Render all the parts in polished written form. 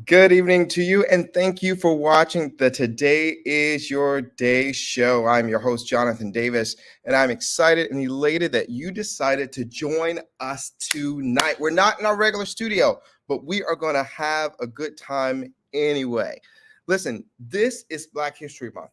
Good evening to you, and thank you for watching the Today is Your Day show. I'm your host, Jonathan Davis, and I'm excited and elated that you decided to join us tonight. We're not in our regular studio, but we are going to have a good time anyway. Listen, this is Black History Month.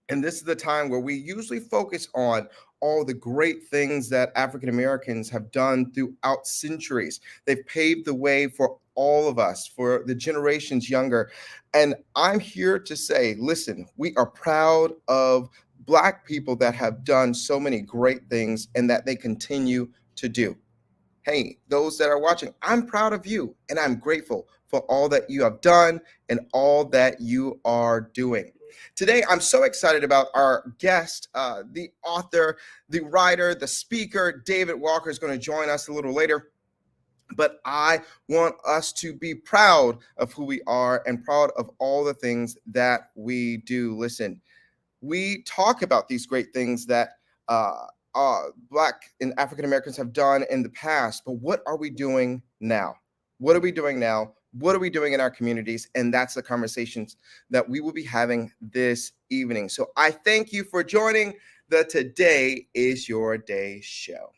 And this is the time where we usually focus on all the great things that African Americans have done throughout centuries. They've paved the way for all of us, for the generations younger. And I'm here to say, listen, we are proud of Black people that have done so many great things and that they continue to do. Hey, those that are watching, I'm proud of you and I'm grateful for all that you have done and all that you are doing. Today, I'm so excited about our guest, the author, the writer, the speaker. David Walker is going to join us a little later. But I want us to be proud of who we are and proud of all the things that we do. Listen, we talk about these great things that Black and African Americans have done in the past, but what are we doing now? What are we doing now? What are we doing in our communities? And that's the conversations that we will be having this evening. So I thank you for joining the Today is Your Day show.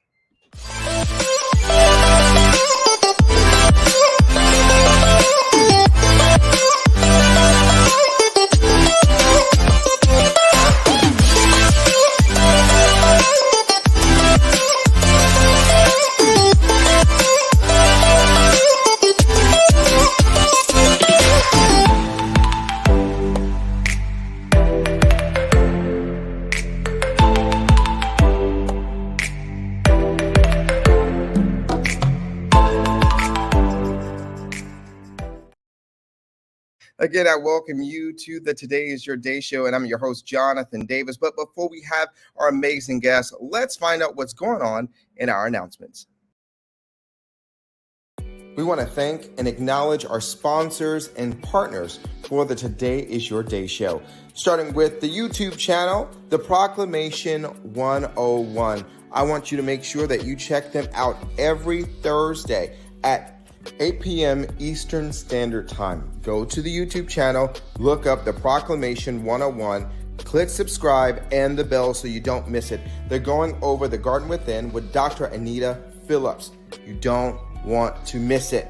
Again, I welcome you to the Today is Your Day show, and I'm your host, Jonathan Davis. But before we have our amazing guests, let's find out what's going on in our announcements. We want to thank and acknowledge our sponsors and partners for the Today is Your Day show, starting with the YouTube channel, The Proclamation 101. I want you to make sure that you check them out every Thursday at 8 p.m. Eastern Standard Time. Go to the YouTube channel, look up The Proclamation 101, click subscribe and the bell so you don't miss it. They're going over the Garden Within with Dr. Anita Phillips. You don't want to miss it.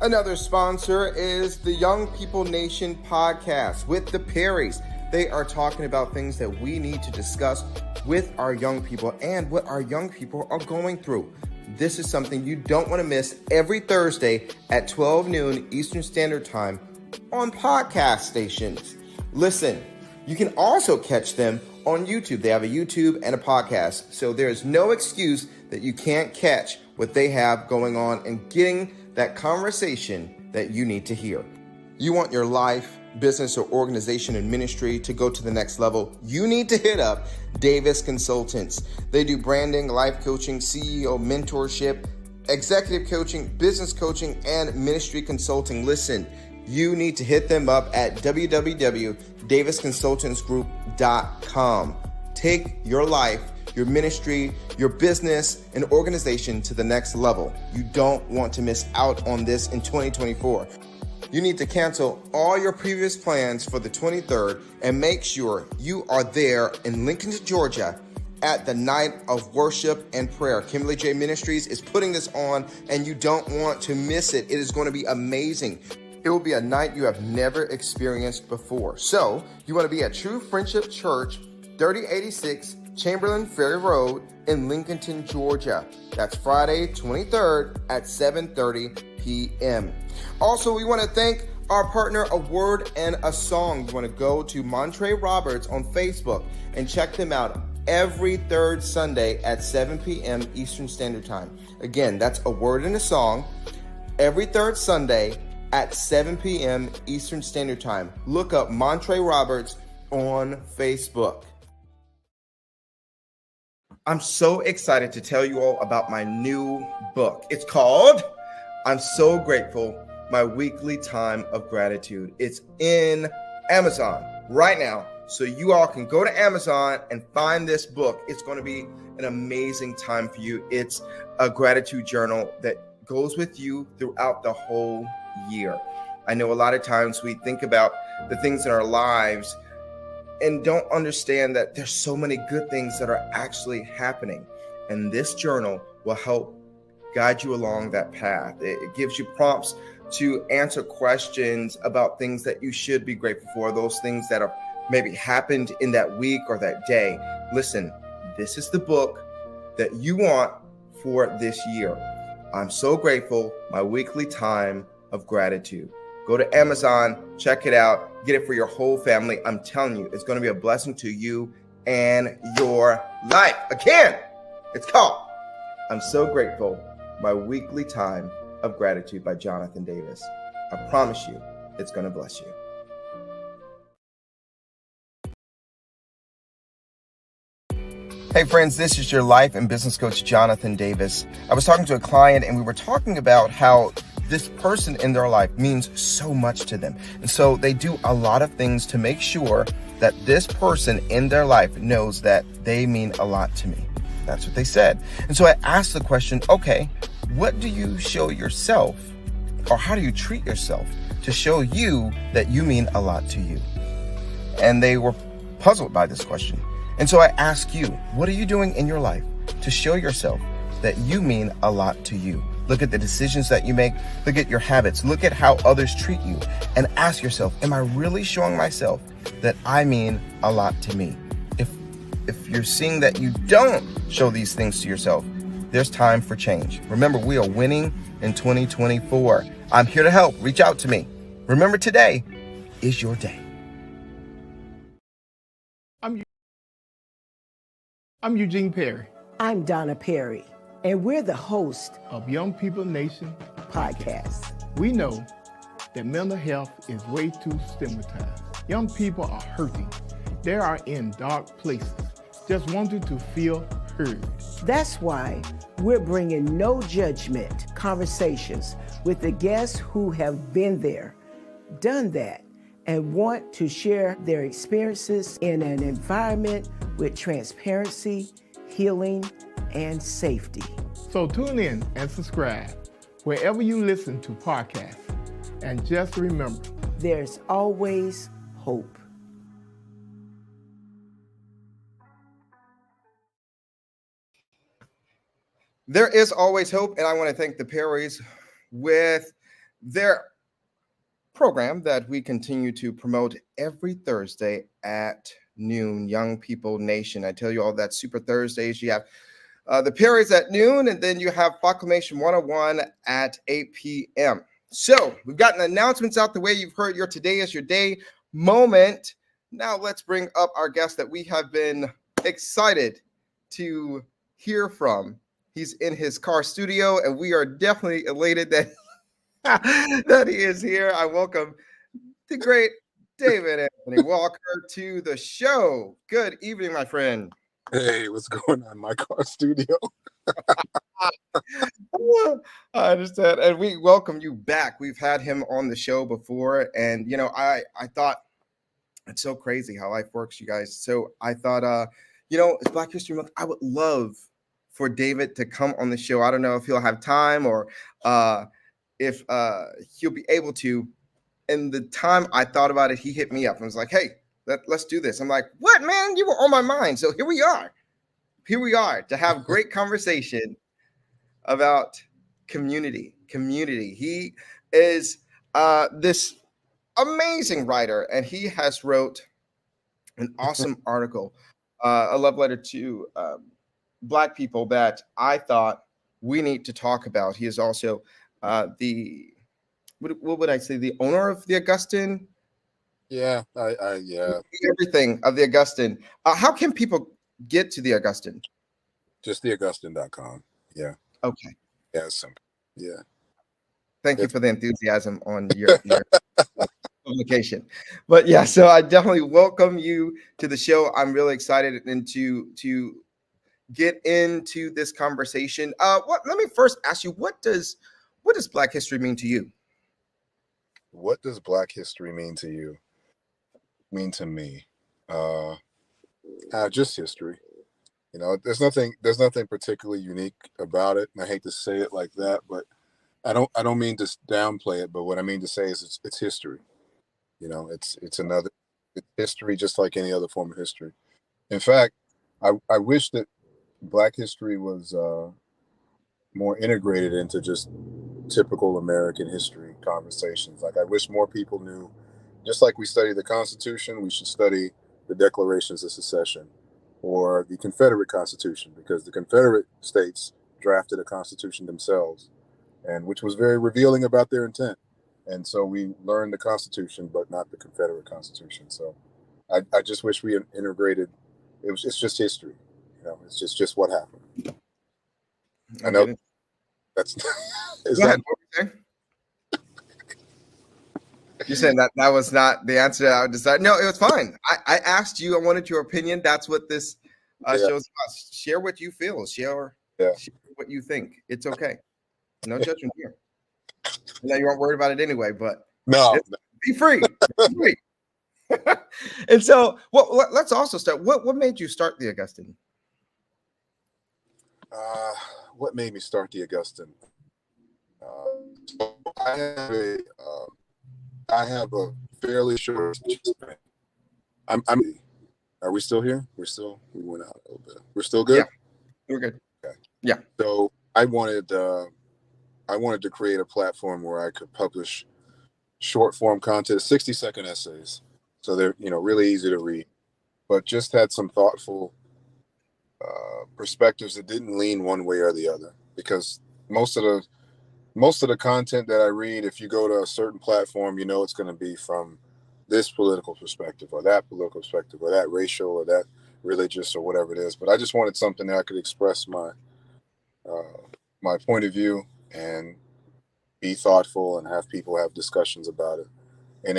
Another sponsor is the Young People Nation podcast with the Perrys. They are talking about things that we need to discuss with our young people and what our young people are going through. This is something you don't want to miss every Thursday at 12 noon Eastern Standard Time on podcast stations. Listen, you can also catch them on YouTube. They have a YouTube and a podcast, so there's no excuse that you can't catch what they have going on and getting that conversation that you need to hear. You want your life, business, or organization and ministry to go to the next level, you need to hit up Davis Consultants. They do branding, life coaching, CEO mentorship, executive coaching, business coaching, and ministry consulting. Listen, you need to hit them up at www.davisconsultantsgroup.com. Take your life, your ministry, your business, and organization to the next level. You don't want to miss out on this in 2024. You need to cancel all your previous plans for the 23rd and make sure you are there in Lincoln, Georgia at the night of worship and prayer. Kimberly J Ministries is putting this on and you don't want to miss it. It is going to be amazing. It will be a night you have never experienced before. So you want to be at True Friendship Church, 3086 Chamberlain Ferry Road in Lincoln, Georgia. That's Friday, 23rd at 7:30 p.m. Also, we want to thank our partner, A Word and a Song. You want to go to Montre Roberts on Facebook and check them out every third Sunday at 7 p.m. Eastern Standard Time. Again, that's A Word and a Song every third Sunday at 7 p.m. Eastern Standard Time. Look up Montre Roberts on Facebook. I'm so excited to tell you all about my new book. It's called I'm So Grateful, My Weekly Time of Gratitude. It's in Amazon right now. So you all can go to Amazon and find this book. It's going to be an amazing time for you. It's a gratitude journal that goes with you throughout the whole year. I know a lot of times we think about the things in our lives and don't understand that there's so many good things that are actually happening. And this journal will help guide you along that path. It gives you prompts to answer questions about things that you should be grateful for, those things that have maybe happened in that week or that day. Listen, this is the book that you want for this year. I'm so grateful, my weekly time of gratitude. Go to Amazon, check it out, get it for your whole family. I'm telling you, it's going to be a blessing to you and your life. Again, it's called I'm So Grateful, My Weekly Time of Gratitude by Jonathan Davis. I promise you, it's going to bless you. Hey friends, this is your life and business coach, Jonathan Davis. I was talking to a client and we were talking about how this person in their life means so much to them. And so they do a lot of things to make sure that this person in their life knows that they mean a lot to me. That's what they said. And so I asked the question, okay, what do you show yourself, or how do you treat yourself to show you that you mean a lot to you? And they were puzzled by this question. And so I ask you, what are you doing in your life to show yourself that you mean a lot to you? Look at the decisions that you make. Look at your habits. Look at how others treat you and ask yourself, am I really showing myself that I mean a lot to me? If you're seeing that you don't show these things to yourself, there's time for change. Remember, we are winning in 2024. I'm here to help. Reach out to me. Remember, today is your day. I'm Eugene Perry. I'm Donna Perry, and we're the host of Young People Nation podcast. We know that mental health is way too stigmatized. Young people are hurting. They are in dark places, just wanting to feel heard. That's why we're bringing no judgment conversations with the guests who have been there, done that, and want to share their experiences in an environment with transparency, healing, and safety. So tune in and subscribe wherever you listen to podcasts. And just remember, there's always hope. There is always hope, and I want to thank the Perrys with their program that we continue to promote every Thursday at noon, Young People Nation. I tell you all that Super Thursdays, you have the Perrys at noon, and then you have Proclamation 101 at 8 p.m. So we've gotten announcements out the way. You've heard your Today is Your Day moment. Now let's bring up our guest that we have been excited to hear from. He's in his car studio, and we are definitely elated that that he is here. I welcome the great David Anthony Walker to the show. Good evening, my friend. Hey, what's going on in my car studio? I understand. And we welcome you back. We've had him on the show before. And, you know, I thought it's so crazy how life works, you guys. So I thought, you know, it's Black History Month. I would love for David to come on the show. I don't know if he'll have time or if he'll be able to. And the time I thought about it, he hit me up and was like, hey, let's do this. I'm like, what, man? You were on my mind. So here we are. Here we are to have great conversation about community. He is this amazing writer, and he has wrote an awesome article, a love letter to Black people that I thought we need to talk about. He is also what would I say? The owner of the Augustan? Yeah, Everything of the Augustan. How can people get to the Augustan? Just theaugustan.com. Yeah. Okay. Yeah, it's simple. Yeah. Thank you for the enthusiasm on your publication. But yeah, so I definitely welcome you to the show. I'm really excited and to get into this conversation. Let me first ask you, what does Black history mean to you? What does Black history mean to you? Mean to me? Just history. You know, there's nothing particularly unique about it. And I hate to say it like that, but I don't mean to downplay it, but what I mean to say is it's history. You know, it's history, just like any other form of history. In fact, I wish that Black history was more integrated into just typical American history conversations. Like, I wish more people knew, just like we study the Constitution, we should study the Declarations of Secession or the Confederate Constitution, because the Confederate states drafted a constitution themselves, and which was very revealing about their intent. And so we learned the Constitution, but not the Confederate Constitution. So I just wish we integrated. It's just history, you know. It's just what happened. I know that's is Go that ahead. What were you saying? You're saying that was not the answer that I would decide. No, it was fine. I asked you. I wanted your opinion. That's what this Yeah. shows us. Share what you feel. Share what you think. It's okay. No judgment here. Now you aren't worried about it anyway, but no? be free. Be free. And so, let's also start. What made you start the Augustan? What made me start the Augustan? So I have a fairly short span. Are we still here? We went out a little bit. We're still good? Yeah, we're good. Okay. Yeah. So I wanted to create a platform where I could publish short form content, 60-second essays. So they're, really easy to read, but just had some thoughtful perspectives that didn't lean one way or the other. Because most of the content that I read, if you go to a certain platform, it's going to be from this political perspective or that political perspective or that racial or that religious or whatever it is. But I just wanted something that I could express my point of view and be thoughtful and have people have discussions about it in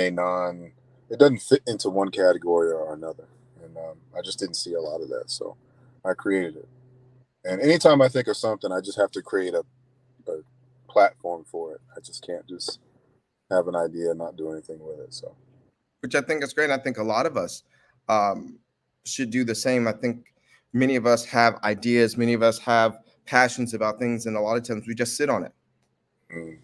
it doesn't fit into one category or another. And I just didn't see a lot of that. So I created it. And anytime I think of something, I just have to create a platform for it. I just can't just have an idea and not do anything with it. So, which I think is great. I think a lot of us should do the same. I think many of us have ideas. Many of us have passions about things, and a lot of times we just sit on it.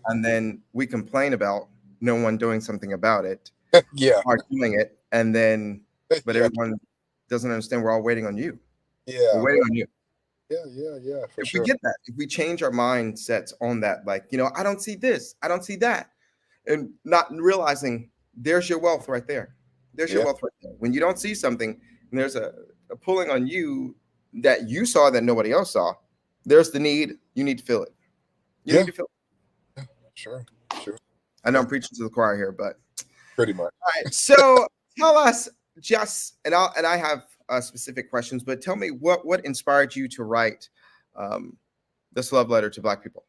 And then we complain about no one doing something about it. Yeah. Are doing it. And then, but everyone doesn't understand we're all waiting on you. Yeah. We're waiting on you. Yeah. If we get that, if we change our mindsets on that, like, I don't see this, I don't see that, and not realizing there's your wealth right there. There's your wealth right there. When you don't see something and there's a pulling on you that you saw that nobody else saw, there's the need. You need to feel it. You need to feel it. Yeah, sure. I know I'm preaching to the choir here, but pretty much. All right. So tell us and I have specific questions, but tell me what inspired you to write this love letter to Black people?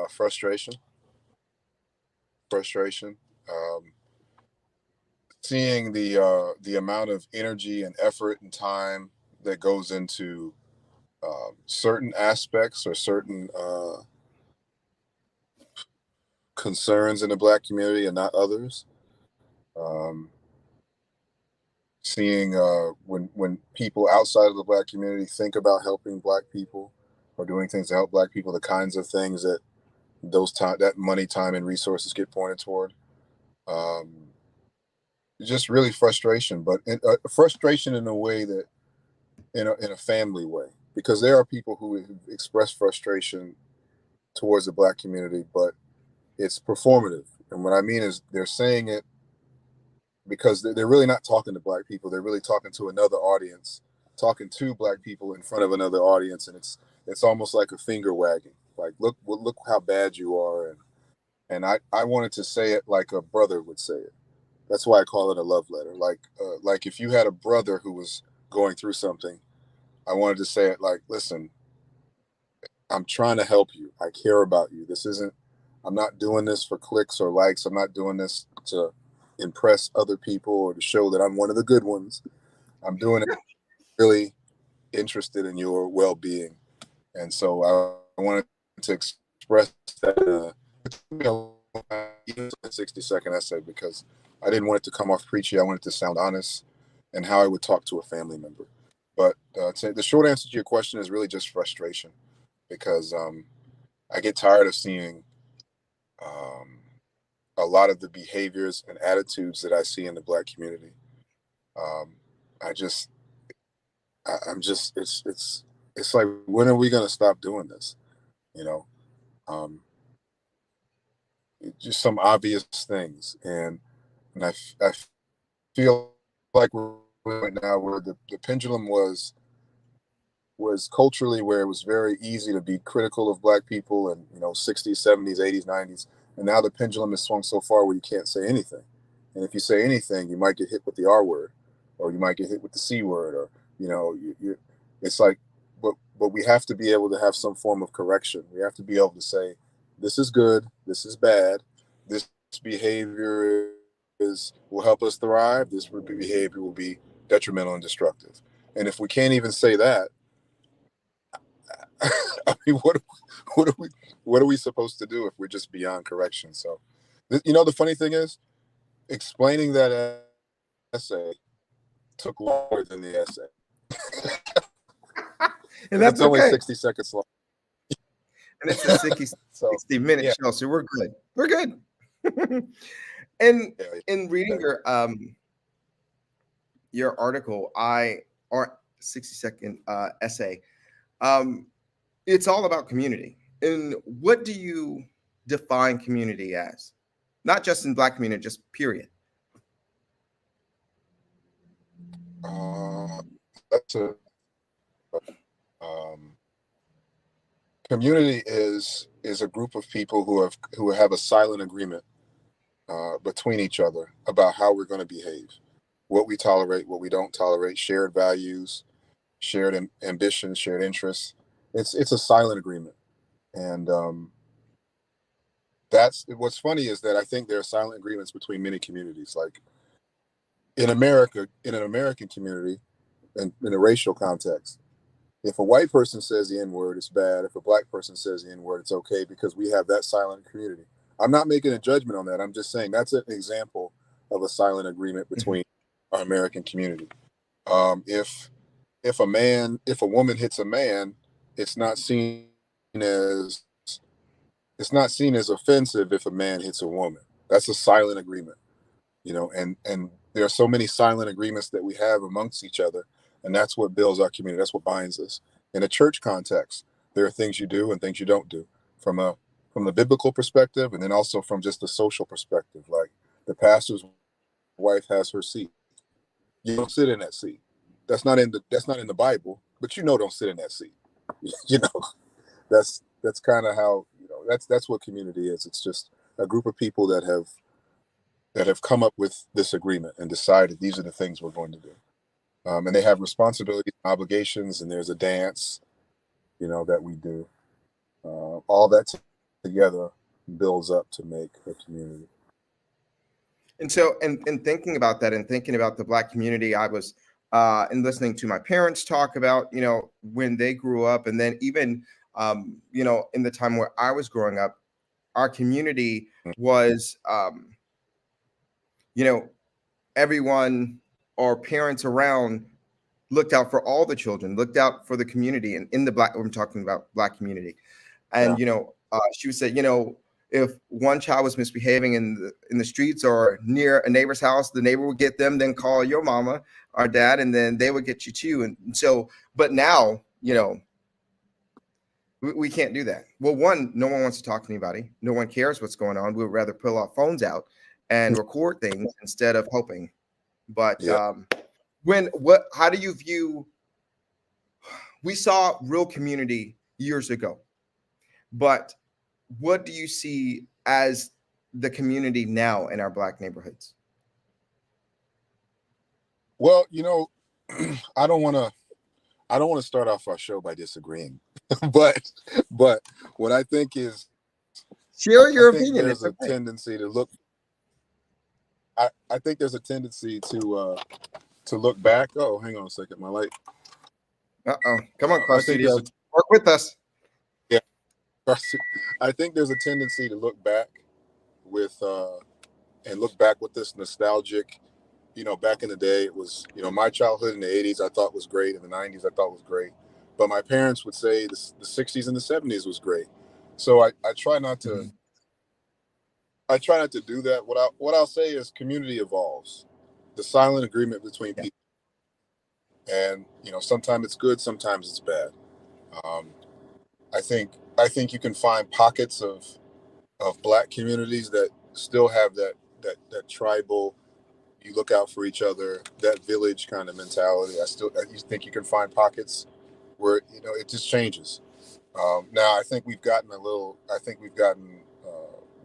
Frustration. Seeing the amount of energy and effort and time that goes into certain aspects or certain concerns in the Black community and not others. Seeing when people outside of the Black community think about helping Black people or doing things to help Black people, the kinds of things that that money, time, and resources get pointed toward. Just really frustration, but frustration in a way that in a family way, because there are people who express frustration towards the Black community, but it's performative. And what I mean is they're saying it because they're really not talking to Black people. They're really talking to another audience, talking to Black people in front of another audience. And it's almost like a finger wagging, like, look how bad you are. And I wanted to say it like a brother would say it. That's why I call it a love letter. Like if you had a brother who was going through something, I wanted to say it like, listen, I'm trying to help you. I care about you. I'm not doing this for clicks or likes. I'm not doing this to impress other people or to show that I'm one of the good ones. I'm doing it really interested in your well-being. And so I wanted to express that even a 60-second essay, because I didn't want it to come off preachy. I wanted it to sound honest and how I would talk to a family member. But the short answer to your question is really just frustration, because I get tired of seeing a lot of the behaviors and attitudes that I see in the Black community. Um, I just, I'm just, it's like, when are we going to stop doing this? You know, um, just some obvious things, and I feel like we're right now where the pendulum was culturally, where it was very easy to be critical of Black people, and 60s, 70s, 80s, 90s, and now the pendulum has swung so far where you can't say anything, and if you say anything you might get hit with the R word, or you might get hit with the C word, or it's like, but we have to be able to have some form of correction. We have to be able to say, this is good, this is bad, this behavior will help us thrive, this behavior will be detrimental and destructive. And if we can't even say that, I mean, what are we what are we supposed to do if we're just beyond correction? So, the funny thing is, explaining that essay took longer than the essay. And that's it's only okay. 60 seconds long. And it's a 60-minute show, so we're good. We're good. And in reading your article, or 60-second essay, it's all about community. And what do you define community as? Not just in Black community, just period. That's community is a group of people who have a silent agreement between each other about how we're going to behave, what we tolerate, what we don't tolerate, shared values, shared ambitions, shared interests. It's a silent agreement, and that's what's funny, is that I think there are silent agreements between many communities. Like in America, in an American community, and in a racial context, if a white person says the N-word, it's bad. If a Black person says the N-word, it's okay, because we have that silent community. I'm not making a judgment on that. I'm just saying that's an example of a silent agreement between our American community. If a woman hits a man, it's not seen as offensive if a man hits a woman. That's a silent agreement, and there are so many silent agreements that we have amongst each other, and that's what builds our community. That's what binds us. In a church context, there are things you do and things you don't do from the biblical perspective, and then also from just the social perspective. Like the pastor's wife has her seat. You don't sit in that seat. That's not in the Bible, but don't sit in that seat. That's kind of how, that's what community is. It's just a group of people that have come up with this agreement and decided these are the things we're going to do. And they have responsibilities, obligations, and there's a dance, that we do. All that together builds up to make a community. And so, and thinking about that, and thinking about the Black community, I was and listening to my parents talk about, when they grew up, and then even, in the time where I was growing up, our community was, everyone, our parents around, looked out for all the children, looked out for the community, and in the Black, I'm talking about Black community. And, she would say, if one child was misbehaving in the streets or near a neighbor's house, the neighbor would get them, then call your mama or dad, and then they would get you too. And so, but now, we can't do that. Well, one, no one wants to talk to anybody. No one cares what's going on. We would rather pull our phones out and record things instead of helping. But how do you view, we saw real community years ago, but what do you see as the community now in our Black neighborhoods? Well, I don't want to start off our show by disagreeing, but what I think is, share your opinion. There's a tendency to look. I think there's a tendency to look back. Oh, hang on a second, my light. Come on, Cross Studios, work with us. Yeah, I think there's a tendency to look back with this nostalgic. Back in the day, it was, my childhood in the 80s I thought was great. In the 90s I thought was great. But my parents would say the 60s and the 70s was great. So I try not to do that. What I'll say is community evolves. The silent agreement between people, and sometimes it's good, sometimes it's bad. Um, I think you can find pockets of Black communities that still have that tribal, you look out for each other, that village kind of mentality. I just think you can find pockets where it just changes. Now I think we've gotten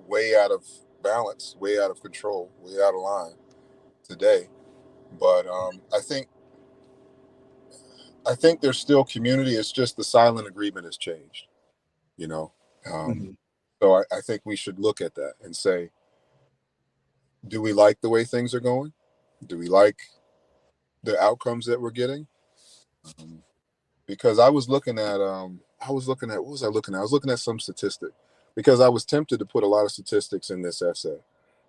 way out of balance, way out of control, way out of line today. But I think there's still community. It's just the silent agreement has changed. You know, um, Mhm. so I think we should look at that and say, do we like the way things are going? Do we like the outcomes that we're getting? Um, because I was looking at what was I looking at? I was looking at some statistic because I was tempted to put a lot of statistics in this essay,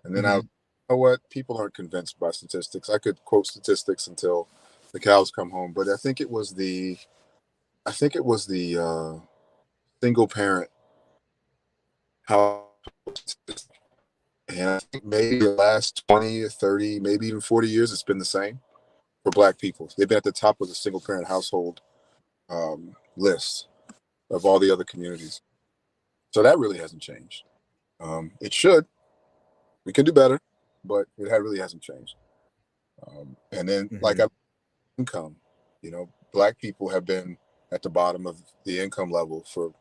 and then Mhm. you know what? People aren't convinced by statistics. I could quote statistics until the cows come home, but I think it was the single parent household, and I think maybe the last 20 or 30, maybe even 40 years, it's been the same for Black people. They've been at the top of the single parent household list of all the other communities. So that really hasn't changed. It should. We can do better, but really hasn't changed. And then, Mhm. income, Black people have been at the bottom of the income level for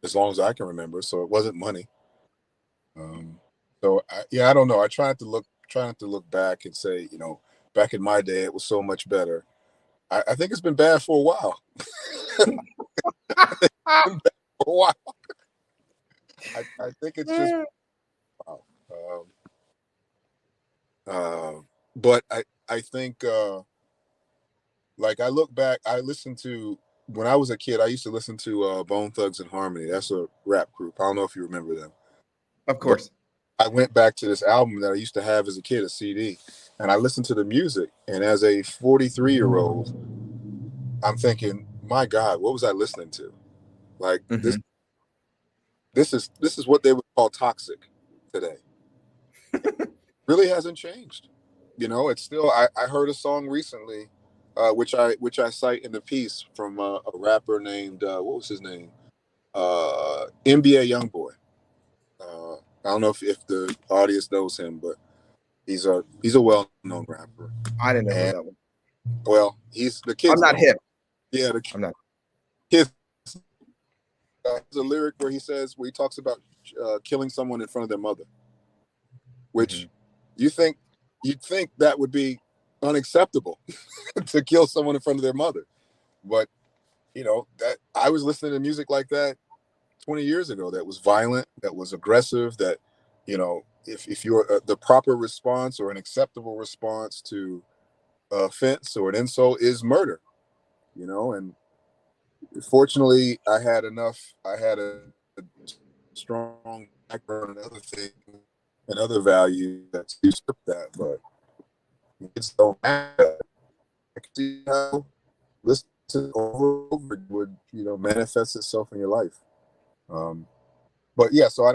as long as I can remember. So it wasn't money. Um, yeah, I don't know. I try not to look back and say, back in my day, it was so much better. I think it's been bad for a while. Been bad for a while. I think it's just wow. Uh, but I think I look back. I listened to when I was a kid. I used to listen to Bone Thugs and Harmony. That's a rap group. I don't know if you remember them, Of but course. I went back to this album that I used to have as a kid, a CD, and I listened to the music. And as a 43-year-old, I'm thinking, my God, what was I listening to? Like this. Mhm. This is what they would call toxic today. Really hasn't changed. It's still. I heard a song recently, which I cite in the piece from a rapper named what was his name? NBA YoungBoy. I don't know if the audience knows him, but he's a well known rapper. I didn't know who And that was. well, he's the I'm kids not know him. hip. Yeah, the I'm not. kids. There's a lyric where he talks about killing someone in front of their mother, which Mhm. you think you'd think that would be unacceptable to kill someone in front of their mother. But that I was listening to music like that 20 years ago that was violent, that was aggressive, that if you're the proper response or an acceptable response to offense or an insult is murder. And fortunately I had a strong background and other things and other values that usurp that, but kids don't have that. I can see how listen over and over would manifest itself in your life. Um, but yeah, so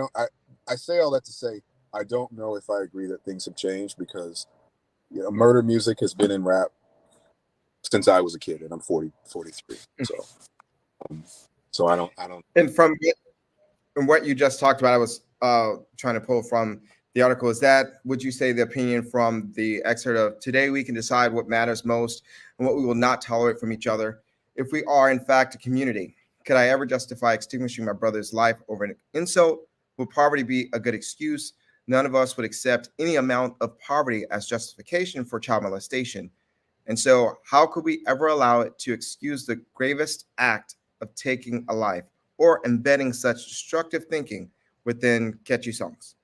I say all that to say I don't know if I agree that things have changed because murder music has been in rap since I was a kid, and I'm 43. Um, so I don't. And from what you just talked about, I was trying to pull from the article. Is that, would you say, the opinion from the excerpt of today we can decide what matters most and what we will not tolerate from each other? If we are, in fact, a community, could I ever justify extinguishing my brother's life over an insult? Would poverty be a good excuse? None of us would accept any amount of poverty as justification for child molestation. And so, how could we ever allow it to excuse the gravest act of taking a life or embedding such destructive thinking within catchy songs?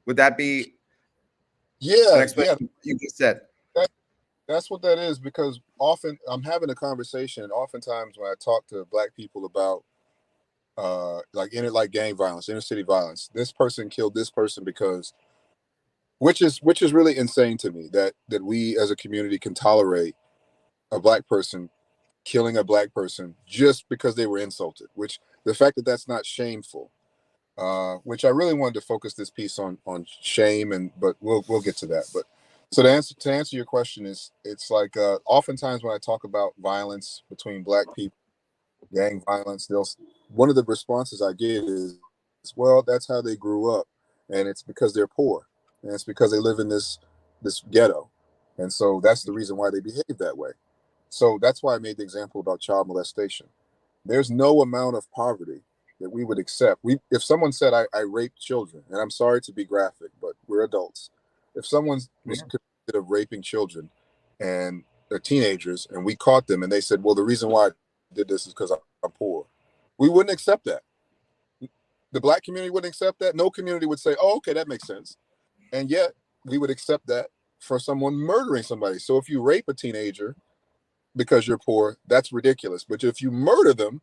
Would that be an Yeah, explanation yeah. of what you just said? That, that's what that is because often I'm having a conversation, and oftentimes when I talk to Black people about like gang violence, inner city violence, this person killed this person because which is really insane to me that we as a community can tolerate a Black person killing a Black person just because they were insulted. Which the fact that that's not shameful which I really wanted to focus this piece on shame, but we'll get to that. But so to answer your question is, it's like oftentimes when I talk about violence between Black people, gang violence, one of the responses I get is, well, that's how they grew up, and it's because they're poor, and it's because they live in this ghetto, and so that's the reason why they behave that way. So that's why I made the example about child molestation. There's no amount of poverty that we would accept. If someone said I raped children, and I'm sorry to be graphic, but we're adults. If someone was convicted of raping children and they're teenagers, and we caught them, and they said, well, the reason why I did this is because I'm poor, we wouldn't accept that. The Black community wouldn't accept that. No community would say, oh, okay, that makes sense. And yet we would accept that for someone murdering somebody. So if you rape a teenager because you're poor, that's ridiculous. But if you murder them,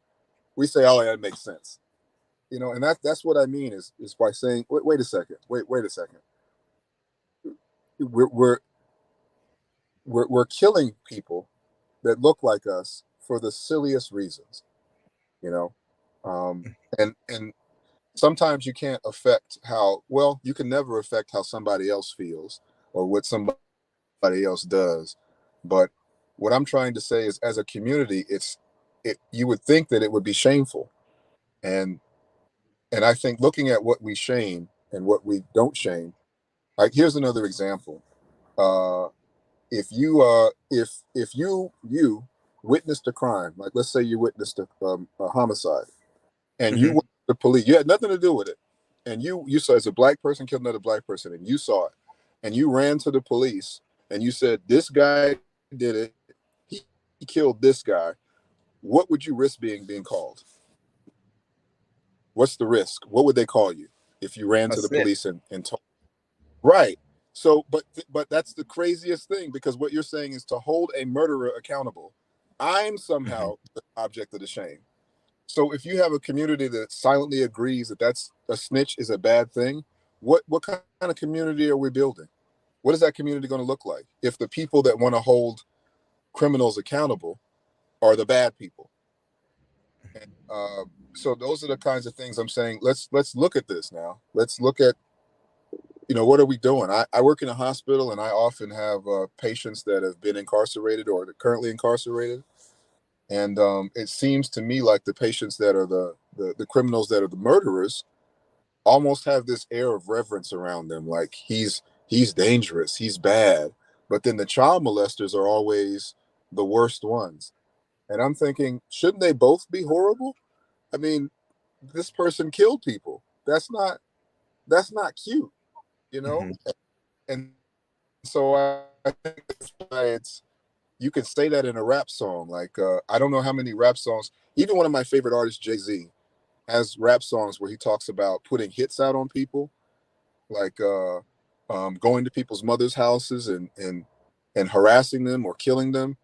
we say, oh, yeah, that makes sense. And that's what I mean is by saying, wait a second, wait a second. We're killing people that look like us for the silliest reasons, and sometimes you can't affect you can never affect how somebody else feels or what somebody else does. But what I'm trying to say is, as a community, you would think that it would be shameful. And I think looking at what we shame and what we don't shame, like here's another example. If you witnessed a crime, like let's say you witnessed a homicide, and you went to the police, you had nothing to do with it, and you saw as a Black person killed another Black person, and you saw it, and you ran to the police, and you said, this guy did it, he killed this guy. What would you risk being called? What's the risk? What would they call you if you ran to the police and told? Right. So, but that's the craziest thing, because what you're saying is to hold a murderer accountable. I'm somehow the object of the shame. So if you have a community that silently agrees that that's a snitch is a bad thing, what kind of community are we building? What is that community going to look like if the people that want to hold criminals accountable are the bad people? And, so those are the kinds of things I'm saying. Let's look at this now. Let's look at, what are we doing? I work in a hospital, and I often have patients that have been incarcerated or are currently incarcerated. And it seems to me like the patients that are the criminals that are the murderers almost have this air of reverence around them. Like he's dangerous, he's bad. But then the child molesters are always the worst ones. And I'm thinking, shouldn't they both be horrible? I mean, this person killed people. That's not cute, And so I think that's why you can say that in a rap song. Like I don't know how many rap songs. Even one of my favorite artists, Jay-Z, has rap songs where he talks about putting hits out on people, like going to people's mothers' houses and harassing them or killing them,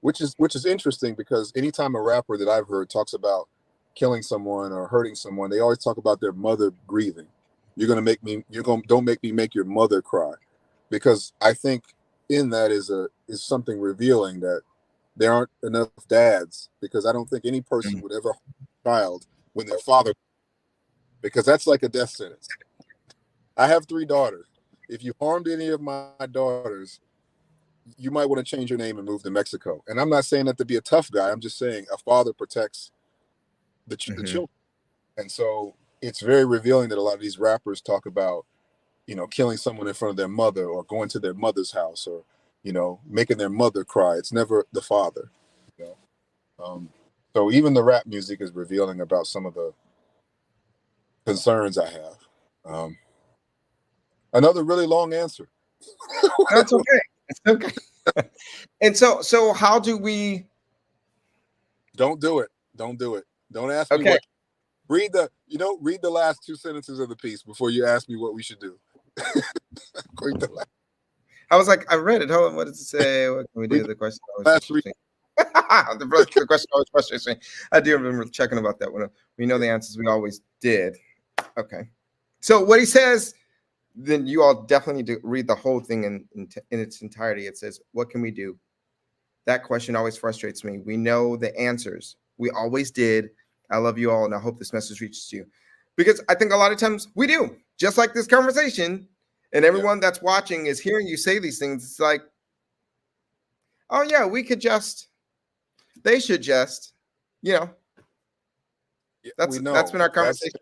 which is interesting, because anytime a rapper that I've heard talks about killing someone or hurting someone, they always talk about their mother grieving. Don't make me make your mother cry, because I think in that is something revealing that there aren't enough dads, because I don't think any person would ever harm a child when their father, because that's like a death sentence. I have 3 daughters. If you harmed any of my daughters, you might want to change your name and move to Mexico. And I'm not saying that to be a tough guy. I'm just saying a father protects the children. And so it's very revealing that a lot of these rappers talk about, killing someone in front of their mother, or going to their mother's house, or, making their mother cry. It's never the father. So even the rap music is revealing about some of the concerns I have. Another really long answer. That's okay. It's okay. And so how do we? Don't do it. Don't do it. Don't ask me what. Read the last 2 sentences of the piece before you ask me what we should do. I was like, I read it. Hold on, what does it say? What can we do? The question always frustrates me. The question always frustrates me. I do remember checking about that one. We know the answers. We always did. Okay. So what he says, then you all definitely need to read the whole thing in its entirety. It says, what can we do? That question always frustrates me. We know the answers. We always did. I love you all, and I hope this message reaches you. Because I think a lot of times we do, just like this conversation, and everyone that's watching is hearing you say these things. It's like, oh yeah, they should just, you know, We that's know been our conversation.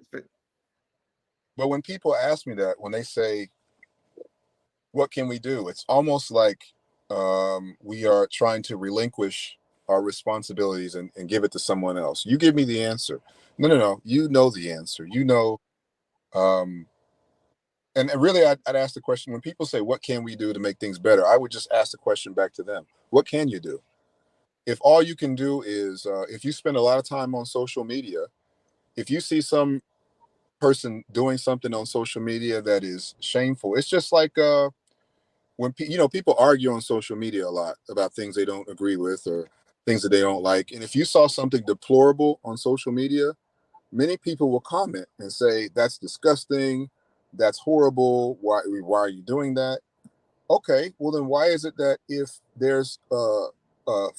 but when people ask me that, when they say, what can we do? It's almost like we are trying to relinquish our responsibilities and give it to someone else. You give me the answer. No. You know the answer. You know. And really, I'd ask the question, when people say, what can we do to make things better? I would just ask the question back to them. What can you do? If all you can do is, if you spend a lot of time on social media, if you see some person doing something on social media that is shameful, it's just like when people argue on social media a lot about things they don't agree with or things that they don't like. And if you saw something deplorable on social media, many people will comment and say, that's disgusting, that's horrible, why are you doing that? Okay, well then why is it that if there's a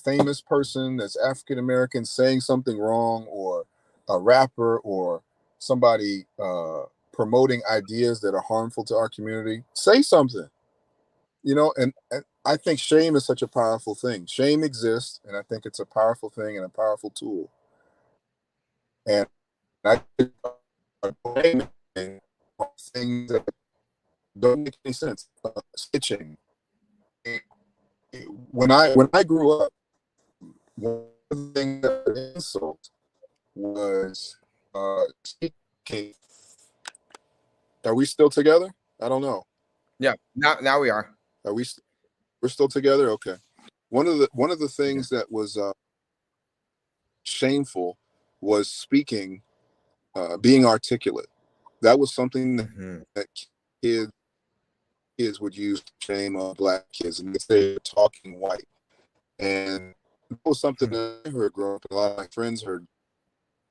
famous person that's African American saying something wrong, or a rapper or somebody promoting ideas that are harmful to our community, say something? And I think shame is such a powerful thing. Shame exists, and I think it's a powerful thing and a powerful tool. And I think things that don't make any sense. Stitching. When I grew up, one of the things that was an insult was speaking. Are we still together? I don't know. Yeah, now we are. Are we? We're still together. Okay. One of the things that was shameful was speaking, being articulate. That was something that kids would use to shame Black kids, and they say they're talking white. And that was something that I heard growing up, and a lot of my friends heard.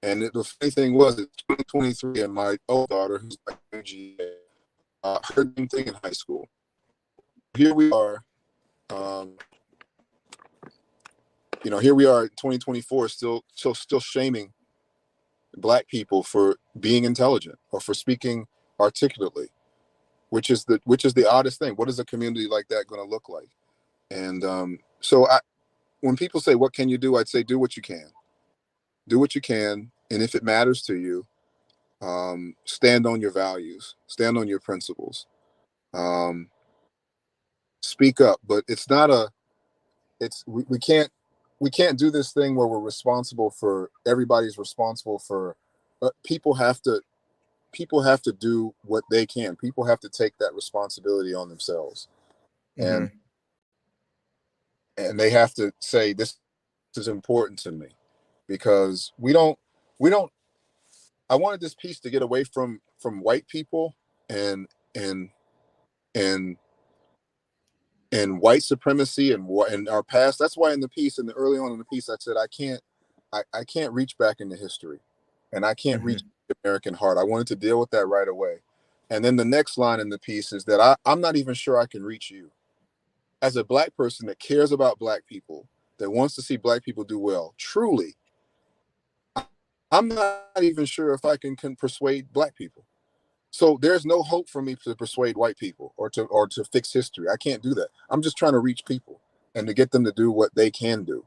And the funny thing was, it's 2023, and my old daughter, who's like heard the thing in high school. Here we are. Here we are in 2024, still shaming Black people for being intelligent or for speaking articulately, which is the oddest thing. What is a community like that going to look like? And so when people say, what can you do? I'd say, do what you can. Do what you can. And if it matters to you, stand on your values, stand on your principles, speak up. But it's not we can't do this thing where we're responsible for, everybody's responsible for, people have to do what they can. People have to take that responsibility on themselves. And they have to say, this is important to me, because we don't I wanted this piece to get away from white people and white supremacy and our past. That's why in the piece, and early on in the piece, I said I can't reach back into history, and I can't reach the American heart. I wanted to deal with that right away. And then the next line in the piece is that I'm not even sure I can reach you. As a Black person that cares about Black people, that wants to see Black people do well, truly, I'm not even sure if I can persuade Black people. So there's no hope for me to persuade white people or to fix history. I can't do that. I'm just trying to reach people and to get them to do what they can do.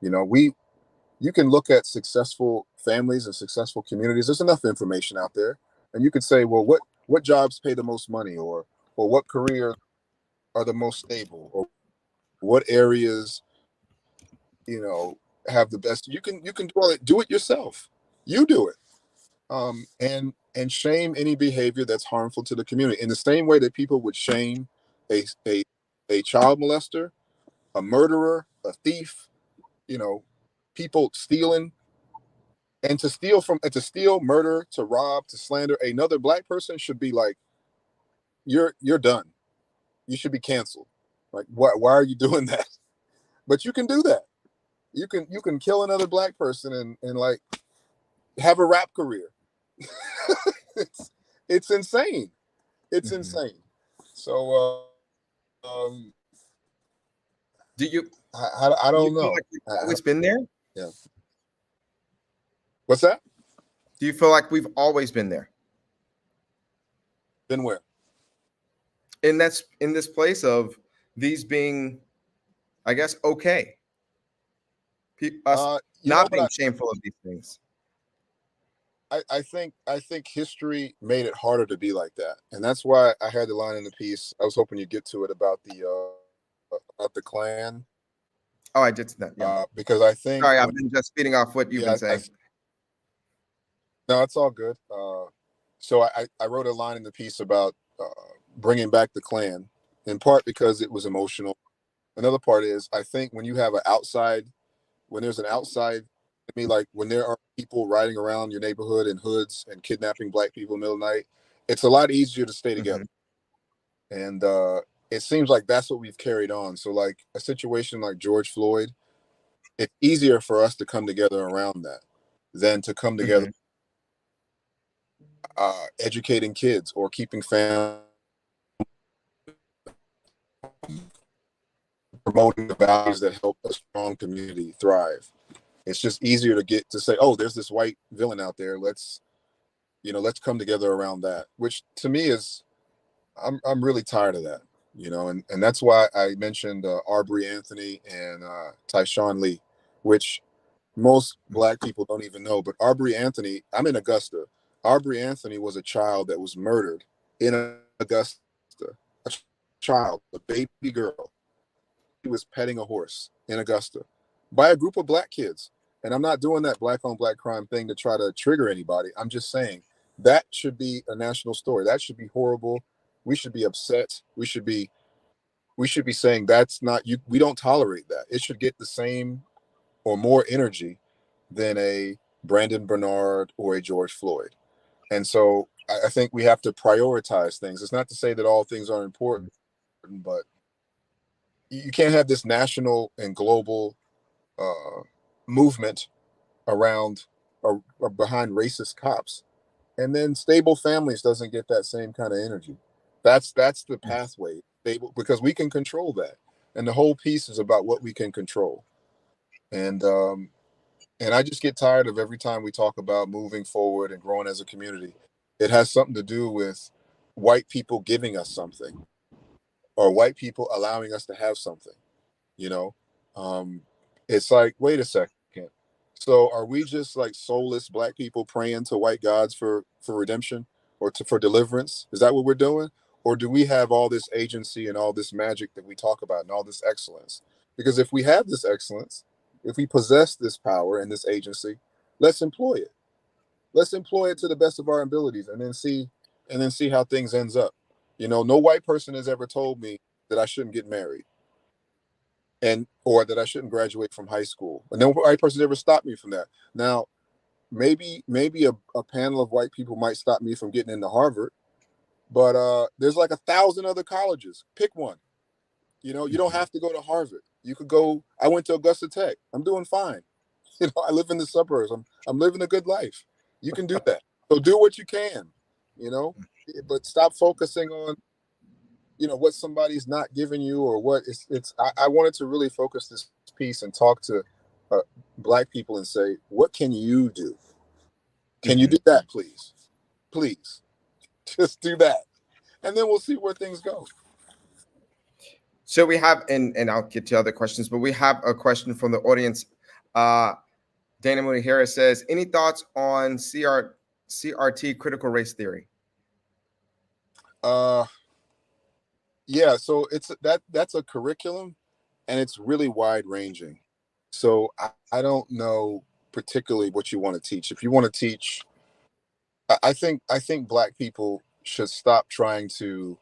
You can look at successful families and successful communities. There's enough information out there, and you could say, well, what jobs pay the most money, or what career are the most stable, or what areas have the best. You can do it yourself. You do it. And shame any behavior that's harmful to the community, in the same way that people would shame a child molester, a murderer, a thief, people stealing. And to steal, murder, to rob, to slander another Black person should be like, you're done. You should be canceled. Like, why are you doing that? But you can do that. You can kill another Black person and like have a rap career. It's insane. It's insane. So do you I don't know. Feel like you've always been there? Yeah. What's that? Do you feel like we've always been there? Been where? And that's in this place of these being, I guess, okay. Us You know not being what? shameful of these things. I think history made it harder to be like that, and that's why I had the line in the piece. I was hoping you'd get to it about the Klan, Oh, I did that. Yeah. because I think Sorry, I've when been just feeding off what you've been saying. no, it's all good. So I wrote a line in the piece about bringing back the Klan, in part because it was emotional. Another part is I think when you have when there's an outside, I mean, like when there are people riding around your neighborhood in hoods and kidnapping black people in the middle of the night, it's a lot easier to stay together. And it seems like that's what we've carried on. So like a situation like George Floyd, it's easier for us to come together around that than to come together educating kids or keeping families, promoting the values that help a strong community thrive. It's just easier to get to say, oh, there's this white villain out there. Let's come together around that, which to me is, I'm really tired of that, and that's why I mentioned Arbery Anthony and Tyshawn Lee, which most black people don't even know. But Arbery Anthony, I'm in Augusta. Arbery Anthony was a child that was murdered in Augusta, a child, a baby girl. He was petting a horse in Augusta by a group of black kids. And I'm not doing that black on black crime thing to try to trigger anybody. I'm just saying that should be a national story. That should be horrible. We should be upset. We should be saying that's not you. We don't tolerate that. It should get the same or more energy than a Brandon Bernard or a George Floyd. And so I think we have to prioritize things. It's not to say that all things are important, but you can't have this national and global movement around or behind racist cops, and then stable families doesn't get that same kind of energy. That's the pathway, stable, because we can control that, and the whole piece is about what we can control. And I just get tired of every time we talk about moving forward and growing as a community, it has something to do with white people giving us something or white people allowing us to have something. You know, um, it's like, wait a second. So are we just like soulless black people praying to white gods for redemption or for deliverance? Is that what we're doing? Or do we have all this agency and all this magic that we talk about and all this excellence? Because if we have this excellence, if we possess this power and this agency, let's employ it. Let's employ it to the best of our abilities and then see how things ends up. No white person has ever told me that I shouldn't get married and or that I shouldn't graduate from high school. And no white person ever stopped me from that. Now, maybe a panel of white people might stop me from getting into Harvard, but there's like 1,000 other colleges. Pick one. You don't have to go to Harvard. You could go. I went to Augusta Tech. I'm doing fine. I live in the suburbs. I'm living a good life. You can do that. So do what you can. But stop focusing on what somebody's not giving you or what I wanted to really focus this piece and talk to black people and say, what can you do? Can you do that, please just do that, and then we'll see where things go. So we have, and I'll get to other questions, but we have a question from the audience. Dana Mooney Harris says, any thoughts on CRT, critical race theory? Yeah, so that's a curriculum, and it's really wide ranging. So I don't know particularly what you want to teach. If you want to teach, I think black people should stop trying to.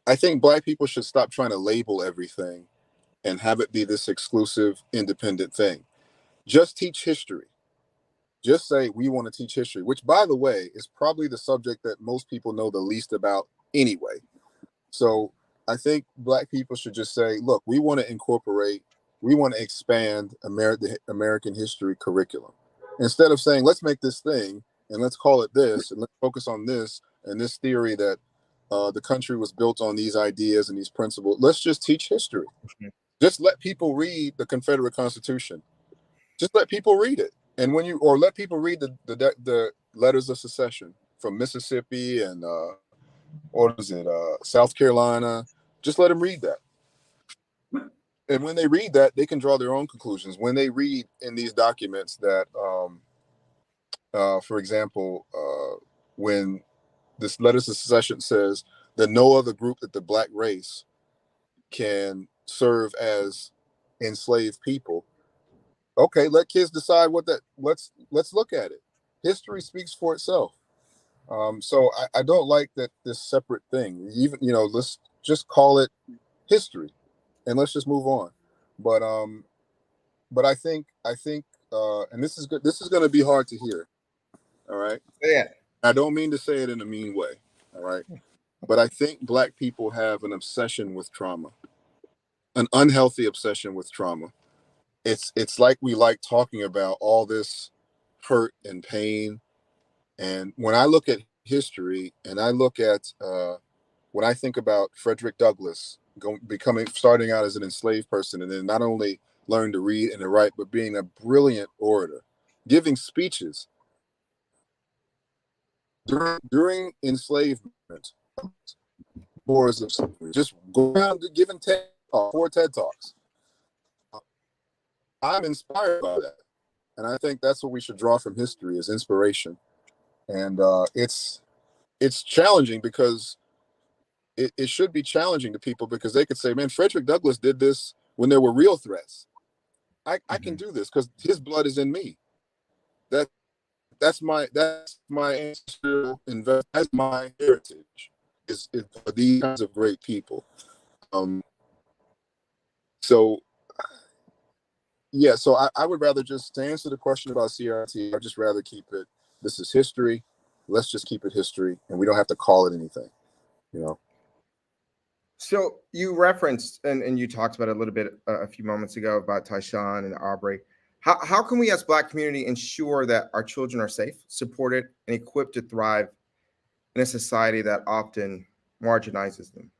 I think black people should stop trying to label everything and have it be this exclusive, independent thing. Just teach history. Just say we want to teach history, which, by the way, is probably the subject that most people know the least about anyway. So I think black people should just say, look, we want to expand the American history curriculum. Instead of saying, let's make this thing and let's call it this and let's focus on this and this theory that the country was built on these ideas and these principles. Let's just teach history. Just let people read the Confederate Constitution. Just let people read it. And let people read the letters of secession from Mississippi and what is it, South Carolina. Just let them read that. And when they read that, they can draw their own conclusions. When they read in these documents that, for example, when this letters of secession says that no other group that the black race can serve as enslaved people. Okay, let kids decide what that. Let's look at it. History speaks for itself. So I don't like that this separate thing. Even let's just call it history, and let's just move on. But I think and this is good. This is going to be hard to hear. All right. Yeah. I don't mean to say it in a mean way. All right. But I think black people have an obsession with trauma, an unhealthy obsession with trauma. It's like we like talking about all this hurt and pain. And when I look at history and I look at when I think about Frederick Douglass starting out as an enslaved person and then not only learning to read and to write, but being a brilliant orator, giving speeches during enslavement, wars of slavery, just go around giving TED Talks. I'm inspired by that. And I think that's what we should draw from history as inspiration. And it's challenging because it should be challenging to people because they could say, man, Frederick Douglass did this when there were real threats. I can do this because his blood is in me. That's my ancestral investment. That's my heritage. Is these kinds of great people. So I would rather just to answer the question about CRT. I'd just rather keep it. This is history. Let's just keep it history, and we don't have to call it anything. So you referenced and you talked about it a little bit a few moments ago about Tyshawn and Aubrey. How can we as Black community ensure that our children are safe, supported, and equipped to thrive in a society that often marginalizes them?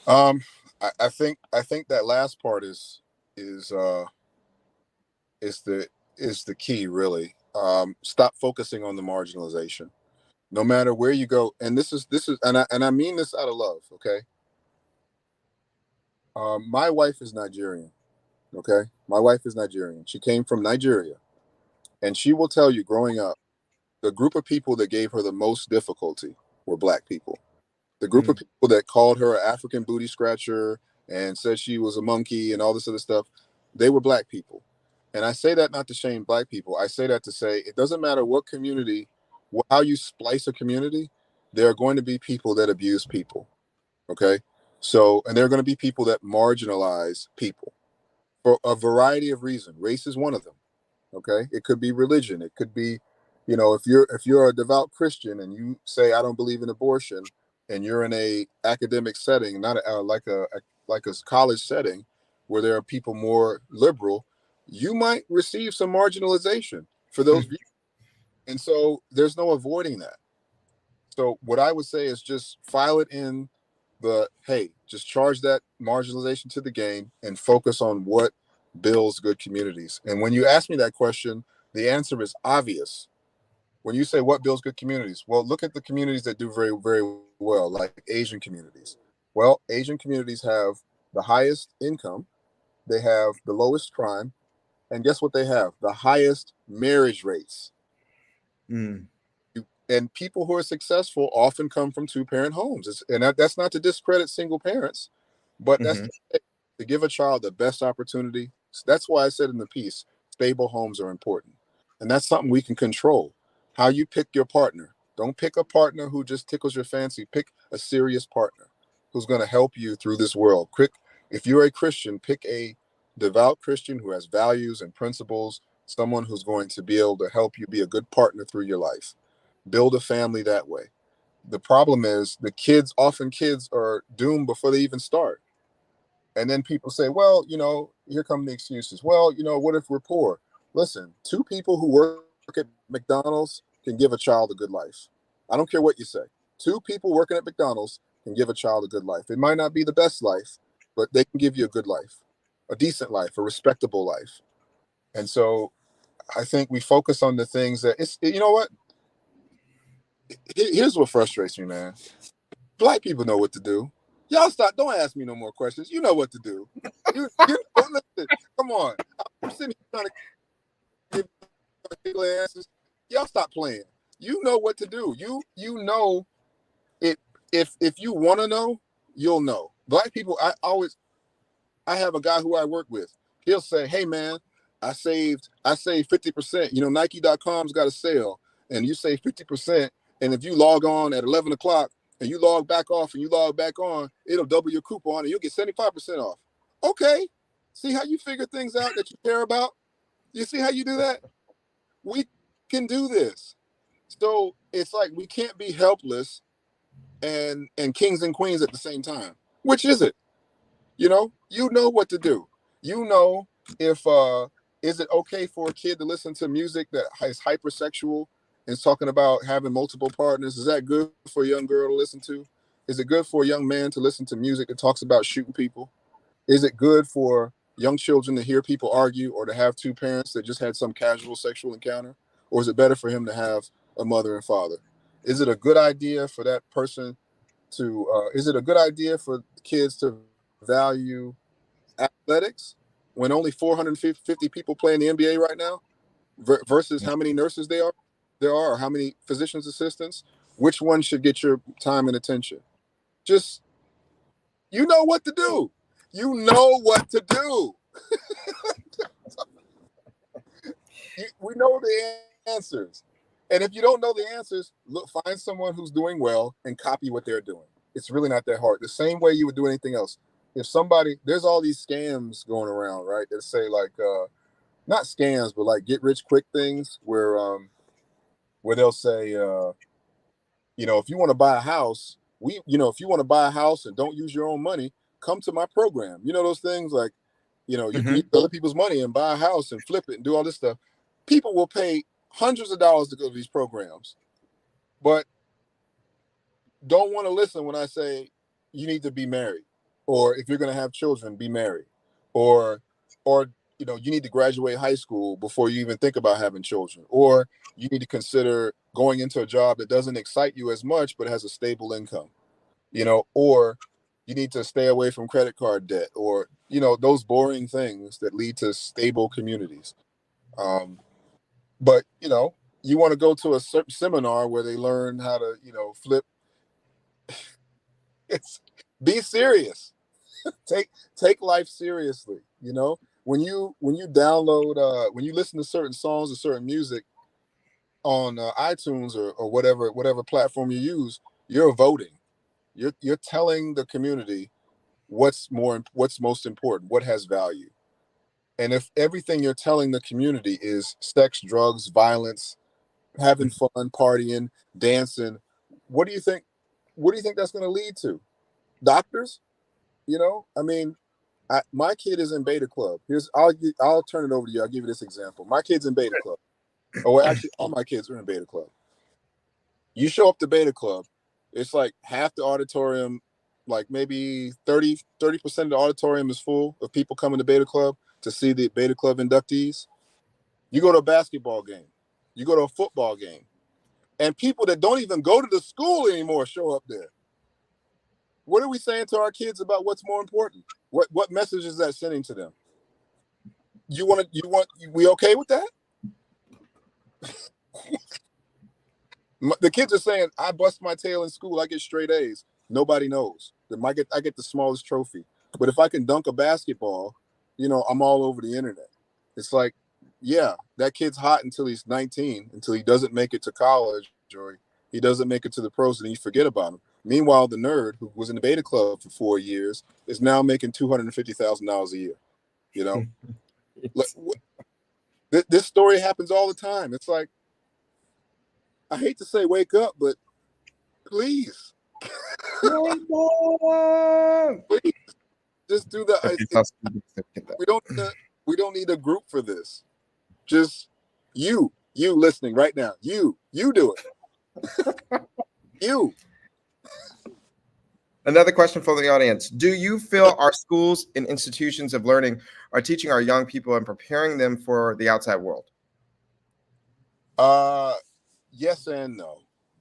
I think that last part is the key, really. Stop focusing on the marginalization. No matter where you go, and this is and I mean this out of love, okay? My wife is Nigerian, okay? My wife is Nigerian. She came from Nigeria, and she will tell you, growing up, the group of people that gave her the most difficulty were Black people. The group of people that called her an African booty scratcher and said she was a monkey and all this other stuff, they were Black people. And I say that not to shame Black people. I say that to say it doesn't matter what community, how you splice a community, there are going to be people that abuse people. Okay? So, and there are going to be people that marginalize people for a variety of reasons. Race is one of them. Okay? It could be religion. It could be, if you're a devout Christian and you say, I don't believe in abortion, and you're in a academic setting, not like a college setting where there are people more liberal, you might receive some marginalization for those views. And so there's no avoiding that. So what I would say is just file it in just charge that marginalization to the game and focus on what builds good communities. And when you ask me that question, the answer is obvious. When you say what builds good communities, well, look at the communities that do very, very well, like Asian communities. Well, Asian communities have the highest income, they have the lowest crime, and guess what they have? The highest marriage rates. And people who are successful often come from two-parent homes. That's not to discredit single parents, but that's to give a child the best opportunity. That's why I said in the piece, stable homes are important. And that's something we can control. How you pick your partner. Don't pick a partner who just tickles your fancy. Pick a serious partner who's going to help you through this world. If you're a Christian, pick a devout Christian who has values and principles, someone who's going to be able to help you be a good partner through your life. Build a family that way. The problem is kids are doomed before they even start. And then people say, well, here come the excuses. Well, what if we're poor? Listen, two people who work at McDonald's can give a child a good life. I don't care what you say. Two people working at McDonald's can give a child a good life. It might not be the best life, but they can give you a good life, a decent life, a respectable life. And so I think we focus on the things that you know what? here's what frustrates me, man. Black people know what to do. Y'all stop. Don't ask me no more questions. You know what to do. You don't listen. Come on. I'm sitting here trying to give particular answers. Y'all stop playing. You know what to do. You know it. If you want to know, you'll know. Black people, I have a guy who I work with. He'll say, "Hey man, I saved 50%. You know, Nike.com's got a sale, and you save 50%. And if you log on at 11 o'clock and you log back off and you log back on, it'll double your coupon and you'll get 75% off." Okay. See how you figure things out that you care about? You see how you do that? We can do this. So it's like we can't be helpless and kings and queens at the same time. Which is it? You know what to do. You know if is it okay for a kid to listen to music that is hypersexual and is talking about having multiple partners? Is that good for a young girl to listen to? Is it good for a young man to listen to music that talks about shooting people? Is it good for young children to hear people argue or to have two parents that just had some casual sexual encounter? Or is it better for him to have a mother and father? Is it a good idea for that person to, is it a good idea for kids to value athletics when only 450 people play in the NBA right now versus how many nurses there are or how many physicians assistants? Which one should get your time and attention? Just, you know what to do. You know what to do. We know the answers. And if you don't know the answers, look, find someone who's doing well and copy what they're doing. It's really not that hard. The same way you would do anything else. If somebody, there's all these scams going around, right? That say like, not scams, but like get rich quick things where they'll say, if you want to buy a house, if you want to buy a house and don't use your own money, come to my program. You know, those things like, you can use other people's money and buy a house and flip it and do all this stuff. People will pay hundreds of dollars to go to these programs, but don't want to listen when I say you need to be married, or if you're going to have children, be married, or you need to graduate high school before you even think about having children, or you need to consider going into a job that doesn't excite you as much but has a stable income, or you need to stay away from credit card debt, or those boring things that lead to stable communities. But you want to go to a certain seminar where they learn how to flip. Be serious. take life seriously. When you download when you listen to certain songs or certain music on iTunes or whatever platform you use, you're voting. You're telling the community what's most important, what has value. And if everything you're telling the community is sex, drugs, violence, having fun, partying, dancing, what do you think that's going to lead to? Doctors? I mean, my kid is in Beta Club. I'll turn it over to you. I'll give you this example. My kid's in Beta Club. Oh, well, actually, all my kids are in Beta Club. You show up to Beta Club, it's like half the auditorium, like maybe 30% of the auditorium is full of people coming to Beta Club to see the Beta Club inductees. You go to a basketball game, you go to a football game, and people that don't even go to the school anymore show up there. What are we saying to our kids about what's more important? What message is that sending to them? We okay with that? The kids are saying, I bust my tail in school, I get straight A's. Nobody knows. I get the smallest trophy. But if I can dunk a basketball, I'm all over the internet. It's like, yeah, that kid's hot until he's 19, until he doesn't make it to college or he doesn't make it to the pros and you forget about him. Meanwhile, the nerd who was in the Beta Club for 4 years is now making $250,000 a year. This story happens all the time. It's like, I hate to say wake up, but please. Please just do we don't need a group for this. Just you listening right now. You do it. You. Another question from the audience. Do you feel our schools and institutions of learning are teaching our young people and preparing them for the outside world? Yes and no.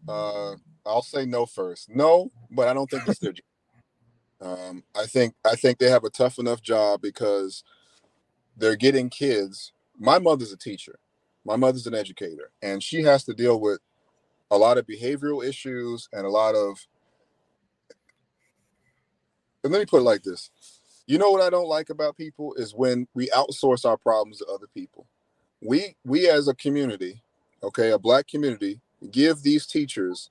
I'll say no first. No, but I don't think it's their job. I think they have a tough enough job because they're getting kids. My mother's a teacher. My mother's an educator, and she has to deal with a lot of behavioral issues and a lot of. And let me put it like this: you know what I don't like about people is when we outsource our problems to other people. We as a community, okay, a black community, give these teachers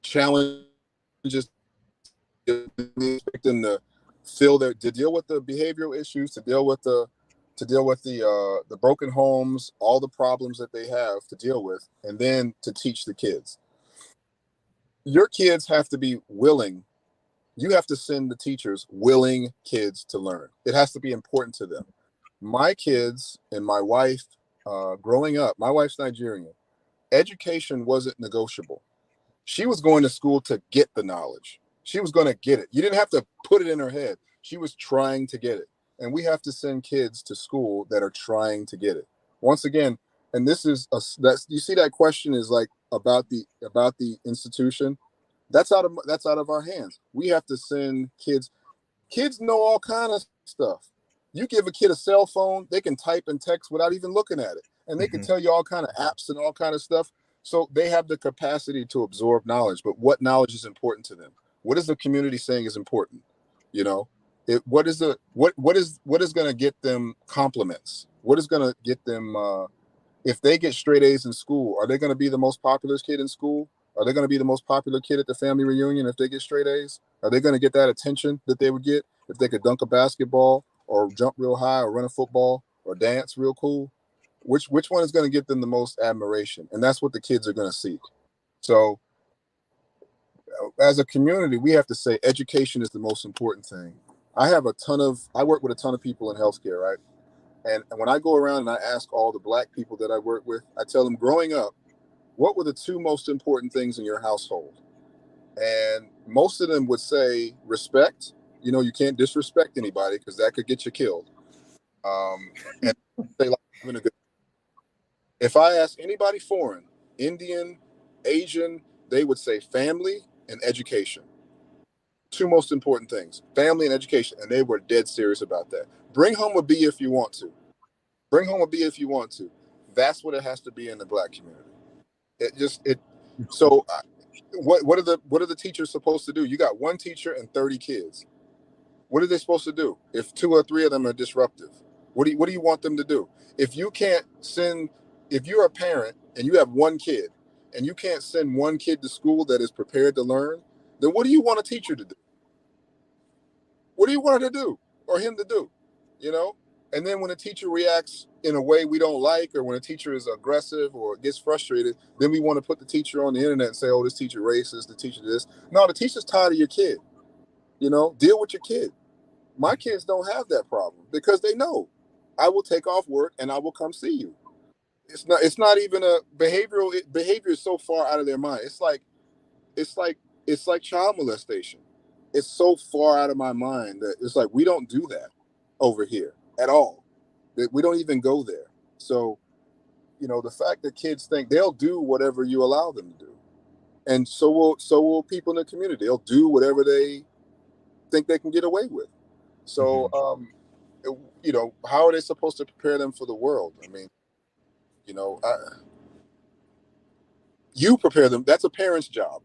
challenges, expect them to to deal with the behavioral issues, to deal with the broken homes, all the problems that they have to deal with, and then to teach the kids. Your kids have to be willing. You have to send the teachers willing kids to learn. It has to be important to them. My kids and my wife, growing up, my wife's Nigerian. Education wasn't negotiable. She was going to school to get the knowledge. She was going to get it. You didn't have to put it in her head. She was trying to get it. And we have to send kids to school that are trying to get it. Once again, and this is that's you see that question is like about the institution. That's out of our hands. We have to send kids. Kids know all kind of stuff. You give a kid a cell phone, they can type and text without even looking at it, and they can tell you all kind of apps and all kind of stuff. So they have the capacity to absorb knowledge. But what knowledge is important to them? What is the community saying is important? You know, what is going to get them compliments? What is going to get them? If they get straight A's in school, are they going to be the most popular kid in school? Are they going to be the most popular kid at the family reunion if they get straight A's? Are they going to get that attention that they would get if they could dunk a basketball or jump real high or run a football or dance real cool? Which one is going to get them the most admiration? And that's what the kids are going to seek. So as a community, we have to say education is the most important thing. I work with a ton of people in healthcare, right? And when I go around and I ask all the black people that I work with, I tell them growing up, what were the two most important things in your household? And most of them would say respect. You know, you can't disrespect anybody because that could get you killed. And they like having a good. If I ask anybody foreign, Indian, Asian, they would say family and education. Two most important things, family and education. And they were dead serious about that. Bring home a B if you want to. Bring home a B if you want to. That's what it has to be in the black community. So what are the teachers supposed to do? You got one teacher and 30 kids. What are they supposed to do if two or three of them are disruptive? What do you want them to do? If you're a parent and you have one kid and you can't send one kid to school that is prepared to learn, then what do you want a teacher to do? What do you want her to do or him to do? You know? And then when a teacher reacts in a way we don't like, or when a teacher is aggressive or gets frustrated, then we want to put the teacher on the internet and say, oh, this teacher racist, the teacher this. No, the teacher's tired of your kid. You know, deal with your kid. My kids don't have that problem because they know I will take off work and I will come see you. It's not even a behavior is so far out of their mind. It's like child molestation. It's so far out of my mind that it's like we don't do that over here at all. That we don't even go there. So, you know, the fact that kids think they'll do whatever you allow them to do, and so will people in the community. They'll do whatever they think they can get away with. So, you know, how are they supposed to prepare them for the world? I mean, you know, you prepare them. That's a parent's job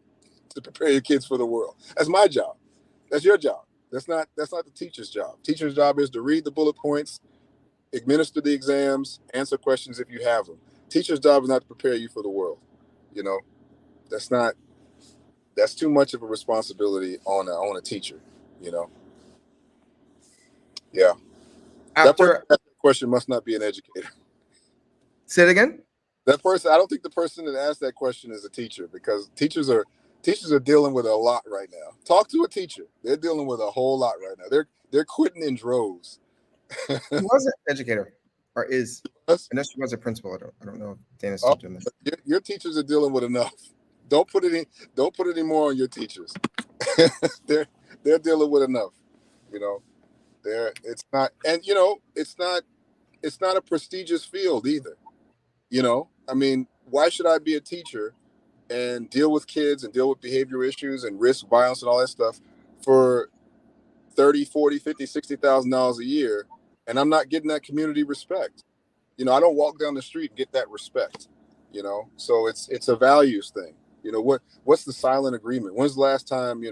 to prepare your kids for the world. That's my job. That's your job. That's not the teacher's job. Teacher's job is to read the bullet points, administer the exams, answer questions if you have them. Teacher's job is not to prepare you for the world. You know, that's too much of a responsibility on a teacher. You know, yeah. That person asked that question must not be an educator. Say it again. That person, I don't think the person that asked that question is a teacher, because teachers are dealing with a lot right now. Talk to a teacher; they're dealing with a whole lot right now. They're quitting in droves. He was an educator, or is? Unless she was a principal. I don't know if Dana's still doing this. Your teachers are dealing with enough. Don't put any more on your teachers. they're dealing with enough. You know, it's not a prestigious field either. You know, I mean, why should I be a teacher and deal with kids and deal with behavioral issues and risk violence and all that stuff for 30, 40, 50, $60,000 a year, and I'm not getting that community respect? I don't walk down the street and get that respect. So it's a values thing. What's the silent agreement? When's the last time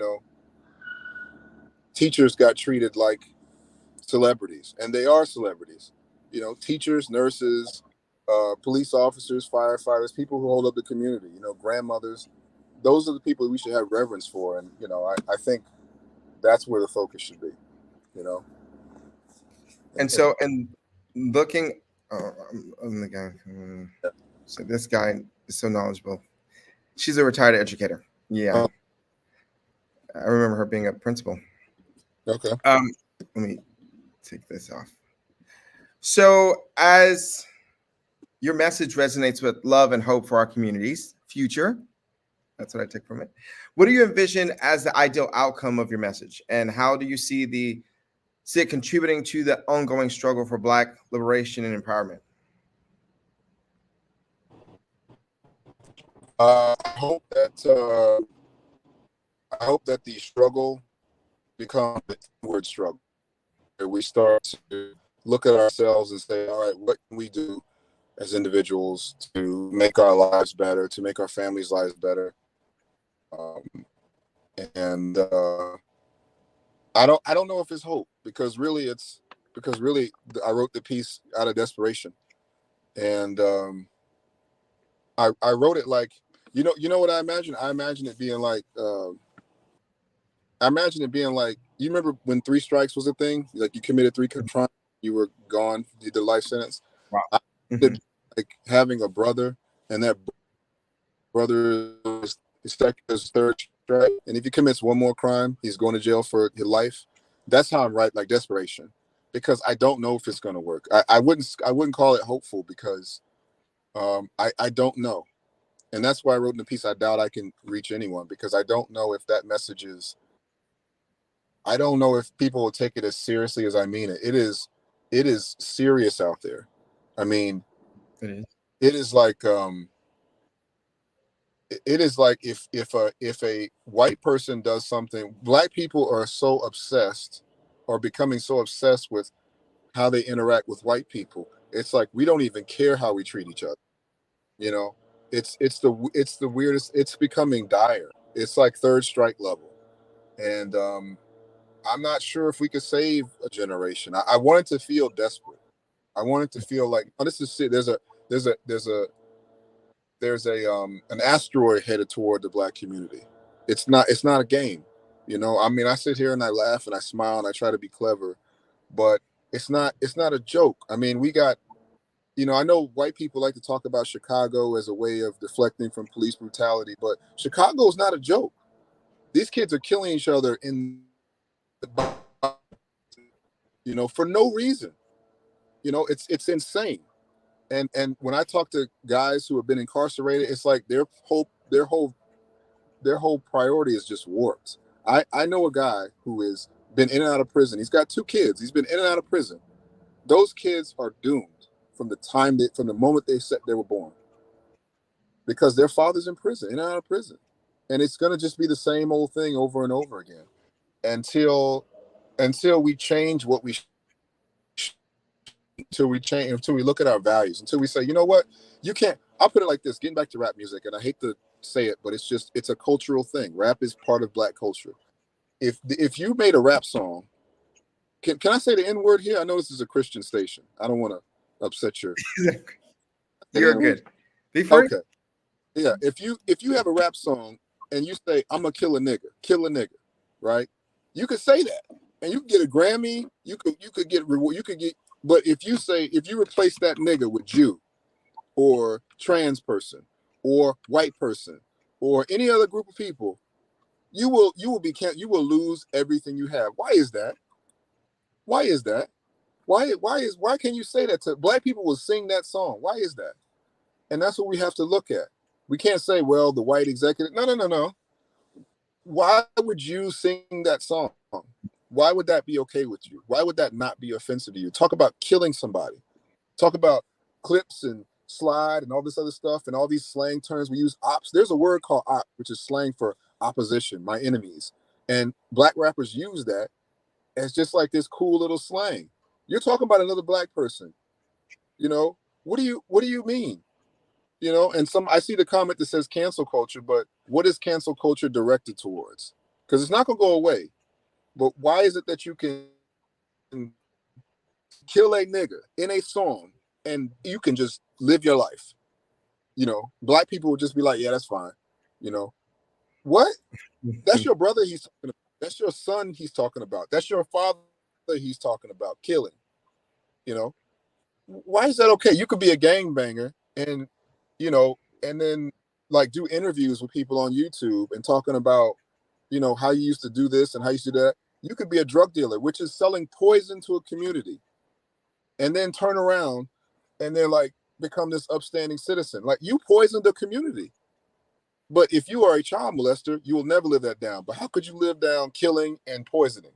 teachers got treated like celebrities? And they are celebrities. Teachers, nurses, police officers, firefighters, people who hold up the community. Grandmothers. Those are the people we should have reverence for. And I think that's where the focus should be. And so, and looking, I'm the guy. So this guy is so knowledgeable. She's a retired educator. Yeah, I remember her being a principal. Okay. Let me take this off. So, as your message resonates with love and hope for our community's future, that's what I took from it. What do you envision as the ideal outcome of your message, and how do you see it contributing to the ongoing struggle for Black liberation and empowerment? I hope that the struggle becomes an inward struggle. We start to look at ourselves and say, all right, what can we do as individuals to make our lives better, to make our families' lives better? I don't know if it's hope, because really I wrote the piece out of desperation, and I wrote it like, you know what I imagine? I imagine it being like, you remember when 3 strikes was a thing? Like, you committed 3 crimes, you were gone, you did a life sentence. Wow. Mm-hmm. Like having a brother, and that brother is his 3rd strike, and if he commits 1 more crime, he's going to jail for his life. That's how I'm right, like desperation, because I don't know if it's going to work. I wouldn't call it hopeful, because I don't know. And that's why I wrote in the piece, I doubt I can reach anyone, because I don't know if that message is, I don't know if people will take it as seriously as I mean it. It is serious out there. I mean, it is like, if a white person does something, Black people are so obsessed, or becoming so obsessed with how they interact with white people. It's like, we don't even care how we treat each other. It's the weirdest. It's becoming dire. It's like 3rd strike level. And I'm not sure if we could save a generation. I wanted to feel desperate. I wanted to feel like, oh, this is it. There's an asteroid headed toward the Black community. It's not a game. I mean, I sit here and I laugh and I smile and I try to be clever, but it's not a joke. I mean, we got, I know white people like to talk about Chicago as a way of deflecting from police brutality, but Chicago is not a joke. These kids are killing each other in for no reason. It's insane. And when I talk to guys who have been incarcerated, it's like their whole priority is just warped. I know a guy who has been in and out of prison. He's got 2 kids. He's been in and out of prison. Those kids are doomed from the moment they were born, because their father's in prison, in and out of prison. And it's going to just be the same old thing over and over again until we change until we look at our values, until we say, you know what, you can't. I'll put it like this, getting back to rap music, and I hate to say it, but it's a cultural thing. Rap is part of Black culture. If you made a rap song, can I say the N-word here? I know this is a Christian station. I don't want to upset your. You're good. Be free. Okay. Yeah. If you have a rap song and you say, I'm gonna kill a nigga, right? You could say that, and you could get a Grammy. You could get reward. But if you replace that nigga with Jew, or trans person, or white person, or any other group of people, you will lose everything you have. Why is that? Why can you say that to Black people? Will sing that song. Why is that? And that's what we have to look at. We can't say, well, the white executive. No. Why would you sing that song? Why would that be okay with you? Why would that not be offensive to you? Talk about killing somebody. Talk about clips and slide and all this other stuff and all these slang terms we use. Ops. There's a word called op, which is slang for opposition, my enemies. And black rappers use that as just like this cool little slang. You're talking about another black person. You know, what do you mean? You know, and I see the comment that says cancel culture, but what is cancel culture directed towards? Because it's not gonna go away. But why is it that you can kill a nigga in a song and you can just live your life? You know, black people would just be like, yeah, that's fine. You know, what? That's your brother he's talking about. That's your son he's talking about. That's your father he's talking about killing. You know, why is that okay? You could be a gangbanger and, you know, and then like do interviews with people on YouTube and talking about, you know, how you used to do this and how you used to do that. You could be a drug dealer, which is selling poison to a community, and then turn around and they're like, become this upstanding citizen. Like, you poisoned the community. But if you are a child molester, you will never live that down. But how could you live down killing and poisoning?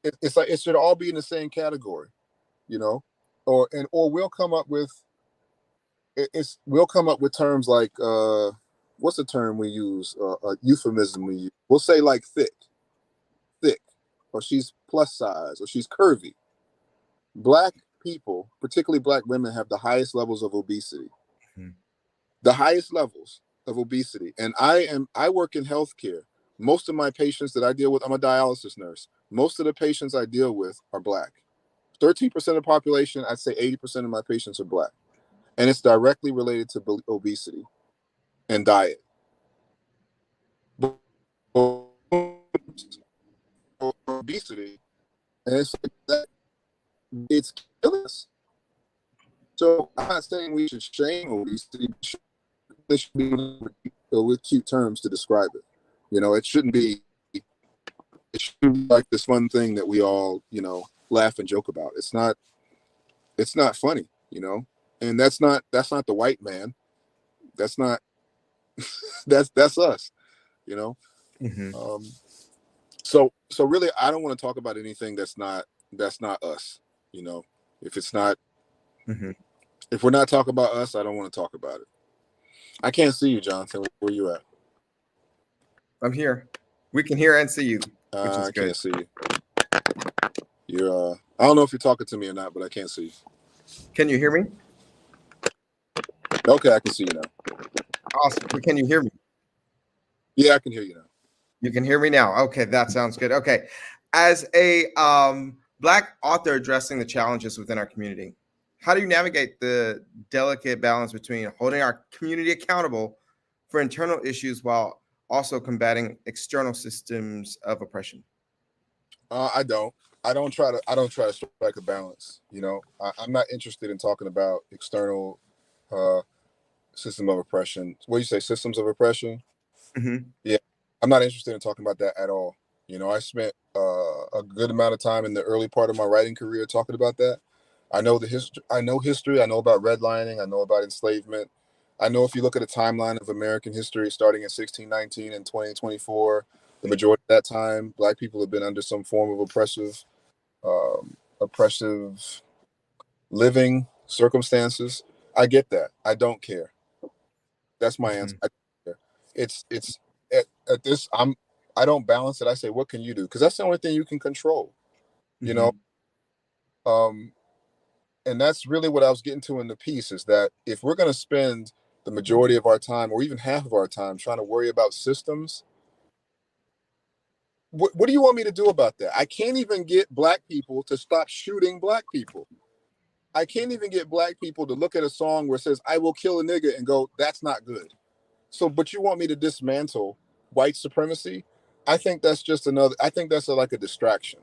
It's like it should all be in the same category, you know, or we'll come up with terms like what's the term we use? A euphemism we use. We'll say like thick, or she's plus size, or she's curvy. Black people, particularly black women, have the highest levels of obesity. Mm-hmm. The highest levels of obesity. And I work in healthcare. Most of my patients that I deal with, I'm a dialysis nurse. Most of the patients I deal with are black. 13% of the population, I'd say 80% of my patients are black. And it's directly related to obesity and diet. Obesity, and it's killing us. So I'm not saying we should shame obesity. It should be with cute terms to describe it. You know, it shouldn't be like this fun thing that we all, you know, laugh and joke about. It's not funny, you know, and that's not the white man. That's not, that's us, you know? Mm-hmm. So really, I don't want to talk about anything that's not us, you know. If it's not, mm-hmm. If we're not talking about us, I don't want to talk about it. I can't see you, Jonathan. Where you at? I'm here. We can hear and see you, which is I good. Can't see you. You're. I don't know if you're talking to me or not, but I can't see you. Can you hear me? Okay, I can see you now. Awesome. Can you hear me? Yeah, I can hear you now. You can hear me now. Okay, that sounds good. Okay, as a Black author addressing the challenges within our community, how do you navigate the delicate balance between holding our community accountable for internal issues while also combating external systems of oppression? I don't try to strike a balance. You know, I'm not interested in talking about external system of oppression. What do you say, systems of oppression? Mm-hmm. Yeah, I'm not interested in talking about that at all. You know, I spent a good amount of time in the early part of my writing career talking about that. I know the history. I know history. I know about redlining. I know about enslavement. I know if you look at a timeline of American history starting in 1619 and 2024, the majority of that time, Black people have been under some form of oppressive living circumstances. I get that. I don't care. That's my answer. I don't care. It's at this. I don't balance it. I say, what can you do? Because that's the only thing you can control. You know. And that's really what I was getting to in the piece, is that if we're going to spend the majority of our time, or even half of our time, trying to worry about systems, what do you want me to do about that? I can't even get Black people to stop shooting Black people. I can't even get Black people to look at a song where it says, I will kill a nigga, and go, that's not good. So, but you want me to dismantle white supremacy? I think that's just like a distraction.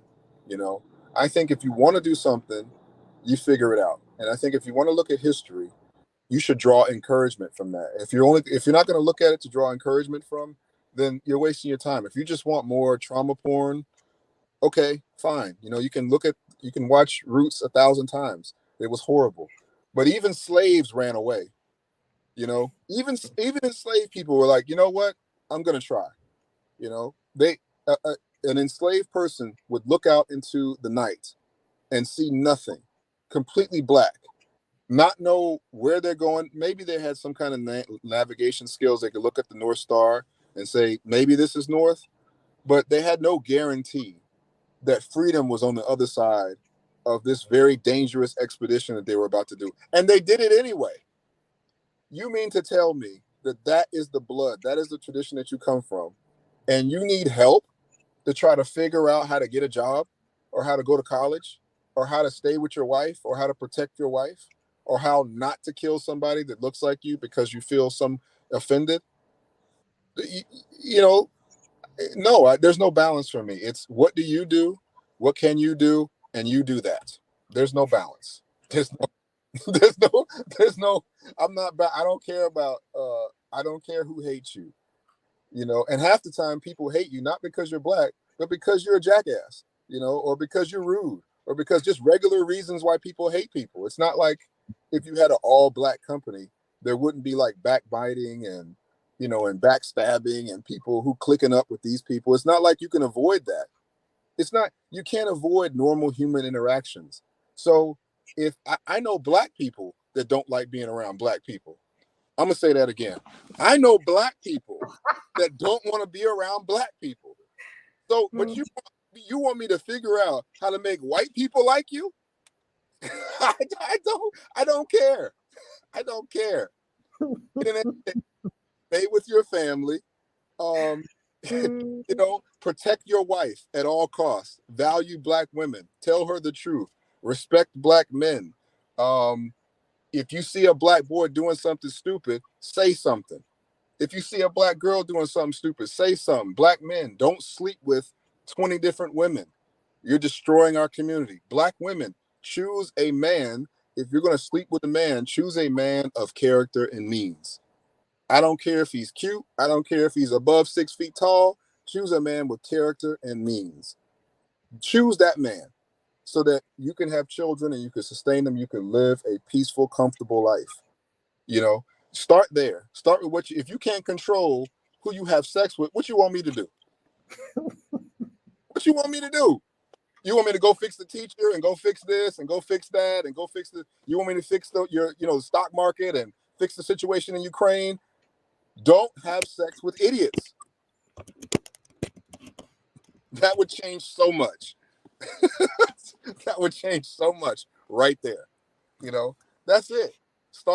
You know, I think if you want to do something, you figure it out. And I think if you want to look at history, you should draw encouragement from that. If you're not going to look at it to draw encouragement from, then you're wasting your time. If you just want more trauma porn, okay, fine. You know, you can watch Roots 1,000 times. It was horrible. But even slaves ran away. You know, even enslaved people were like, you know what? I'm going to try. You know, an enslaved person would look out into the night and see nothing, completely black, not know where they're going. Maybe they had some kind of navigation skills. They could look at the North Star and say, maybe this is north, but they had no guarantee that freedom was on the other side of this very dangerous expedition that they were about to do. And they did it anyway. You mean to tell me that that is the blood, that is the tradition that you come from, and you need help to try to figure out how to get a job or how to go to college or how to stay with your wife or how to protect your wife or how not to kill somebody that looks like you because you feel some offended? You know, no, there's no balance for me. It's what do you do? What can you do? And you do that. There's no balance. There's no, there's no, there's no, I'm not, I don't care about, I don't care who hates you, you know, and half the time people hate you, not because you're black, but because you're a jackass, you know, or because you're rude or because just regular reasons why people hate people. It's not like if you had an all black company, there wouldn't be like backbiting and, you know, and backstabbing and people who clicking up with these people. It's not like you can avoid that. It's not, you can't avoid normal human interactions. So if I know black people that don't like being around black people, I'm going to say that again. I know black people that don't want to be around black people. So, but you want me to figure out how to make white people like you? I don't care. I don't care. Stay with your family. You know, protect your wife at all costs. Value black women. Tell her the truth. Respect black men. If you see a black boy doing something stupid, say something. If you see a black girl doing something stupid, say something. Black men, don't sleep with 20 different women. You're destroying our community. Black women, choose a man. If you're going to sleep with a man, choose a man of character and means. I don't care if he's cute. I don't care if he's above 6 feet tall. Choose a man with character and means. Choose that man so that you can have children and you can sustain them. You can live a peaceful, comfortable life. You know, start there. Start with what you, if you can't control who you have sex with, what you want me to do? What you want me to do? You want me to go fix the teacher and go fix this and go fix that and go fix the, you want me to fix your, you know, stock market and fix the situation in Ukraine? Don't have sex with idiots. That would change so much. That would change so much right there. You know, that's it.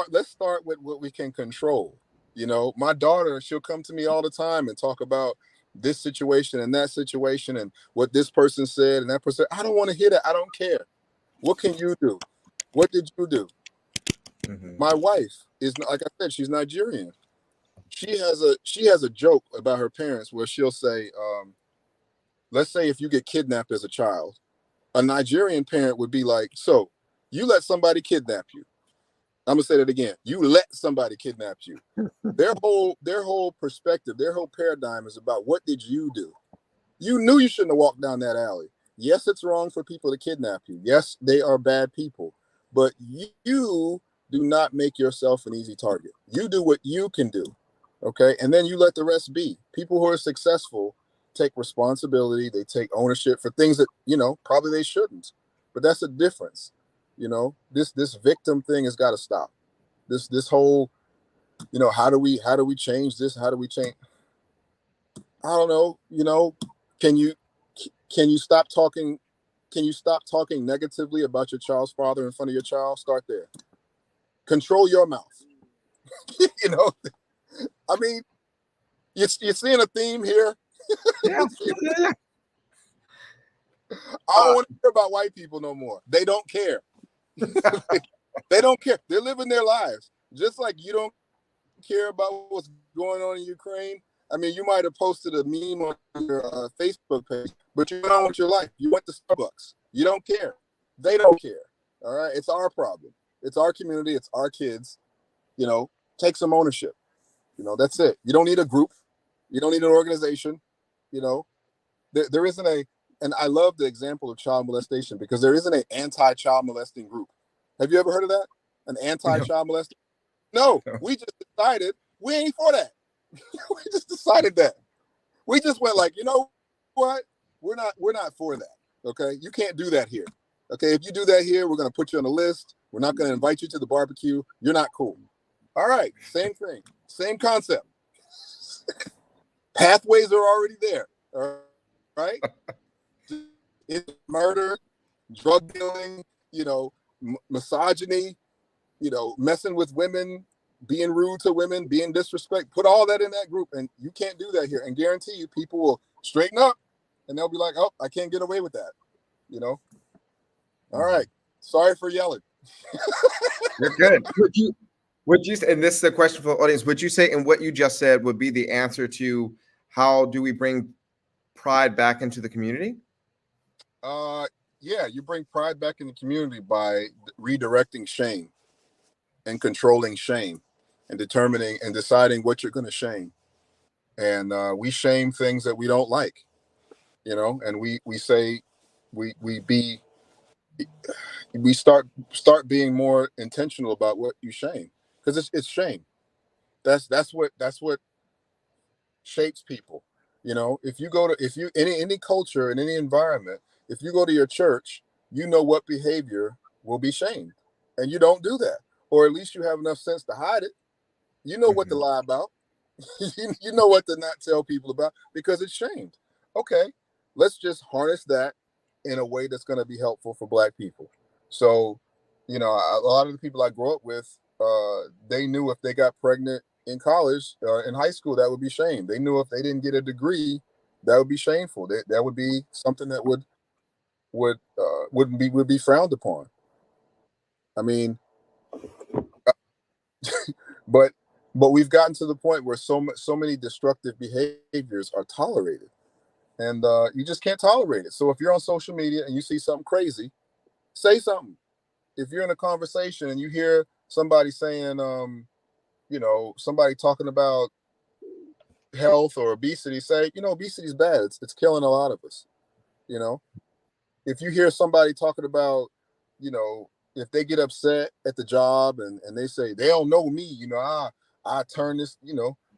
Let's start with what we can control. You know, my daughter, she'll come to me all the time and talk about this situation and that situation and what this person said and that person. I don't want to hear that. I don't care. What can you do? What did you do? Mm-hmm. My wife is, like I said, she's Nigerian. She has a joke about her parents where she'll say, let's say if you get kidnapped as a child, a Nigerian parent would be like, so you let somebody kidnap you. I'm gonna say that again. You let somebody kidnap you. Their whole perspective, their whole paradigm is about what did you do? You knew you shouldn't have walked down that alley. Yes, it's wrong for people to kidnap you. Yes, they are bad people. But you do not make yourself an easy target. You do what you can do. Okay. And then you let the rest be. People who are successful take responsibility. They take ownership for things that, you know, probably they shouldn't. But that's a difference. You know, this victim thing has got to stop. This whole, you know, how do we change this? How do we change? I don't know. You know, can you stop talking? Can you stop talking negatively about your child's father in front of your child? Start there. Control your mouth. You know, I mean, you're seeing a theme here. Yeah. I don't want to hear about white people no more. They don't care. They don't care. They're living their lives. Just like you don't care about what's going on in Ukraine. I mean, you might have posted a meme on your Facebook page, but you went on with your life. You went to Starbucks. You don't care. They don't care. All right? It's our problem. It's our community. It's our kids. You know, take some ownership. You know, that's it. You don't need a group. You don't need an organization. You know, there isn't a, and I love the example of child molestation because there isn't an anti-child molesting group. Have you ever heard of that? An anti-child molesting? No, we just decided we ain't for that. We just decided that. We just went like, you know what? We're not for that. Okay. You can't do that here. Okay. If you do that here, we're going to put you on a list. We're not going to invite you to the barbecue. You're not cool. All right, same thing, same concept. Pathways are already there. All right, it's murder, drug dealing, misogyny, messing with women, being rude to women, being disrespectful. Put all that in that group, and you can't do that here. And guarantee you, people will straighten up, and they'll be like, "Oh, I can't get away with that." All right. Sorry for yelling. You're good. Would you, and this is a question for the audience, would you say, and what you just said would be the answer to how do we bring pride back into the community? Yeah, you bring pride back in the community by redirecting shame and controlling shame and determining and deciding what you're going to shame. And we shame things that we don't like, and we say we start being more intentional about what you shame, because it's shame. That's what shapes people. If you any culture in any environment, if you go to your church, what behavior will be shamed, and you don't do that, or at least you have enough sense to hide it. You know what to lie about. you know what to not tell people about, because it's shamed. Okay, let's just harness that in a way that's going to be helpful for Black people. So, a lot of the people I grew up with, they knew if they got pregnant in college, in high school, that would be shame. They knew if they didn't get a degree, that would be shameful. That would be something that would be frowned upon. I mean, but we've gotten to the point where so many destructive behaviors are tolerated, and you just can't tolerate it. So if you're on social media and you see something crazy, say something. If you're in a conversation and you hear somebody saying, somebody talking about health or obesity, say, obesity is bad. It's killing a lot of us. If you hear somebody talking about, if they get upset at the job and they say they don't know me, I turn this,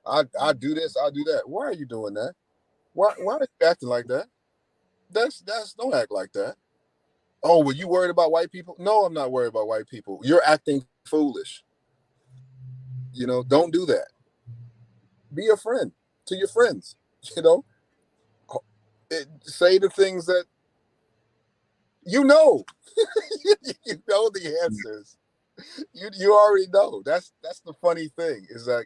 I do this, I do that. Why are you doing that? Why are you acting like that? That's don't act like that. Oh, were you worried about white people? No, I'm not worried about white people. You're acting foolish. Don't do that. Be a friend to your friends. Say the things that you know. You know the answers. You already know. That's the funny thing, is that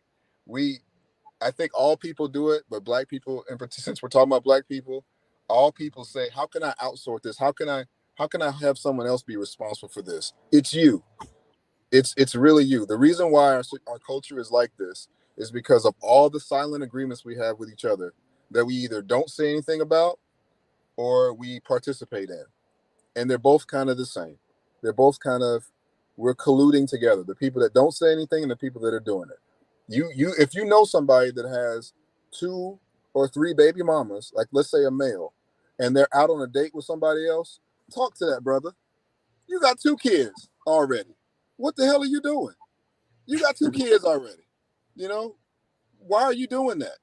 I think all people do it, but Black people, and since we're talking about Black people, all people say, how can I outsource this? How can I have someone else be responsible for this? It's you. It's really you. The reason why our culture is like this is because of all the silent agreements we have with each other that we either don't say anything about or we participate in. And they're both kind of the same. They're both we're colluding together. The people that don't say anything and the people that are doing it. If you know somebody that has 2 or 3 baby mamas, like let's say a male, and they're out on a date with somebody else, talk to that brother. You got 2 kids already. What the hell are you doing? You got 2 kids already. Why are you doing that?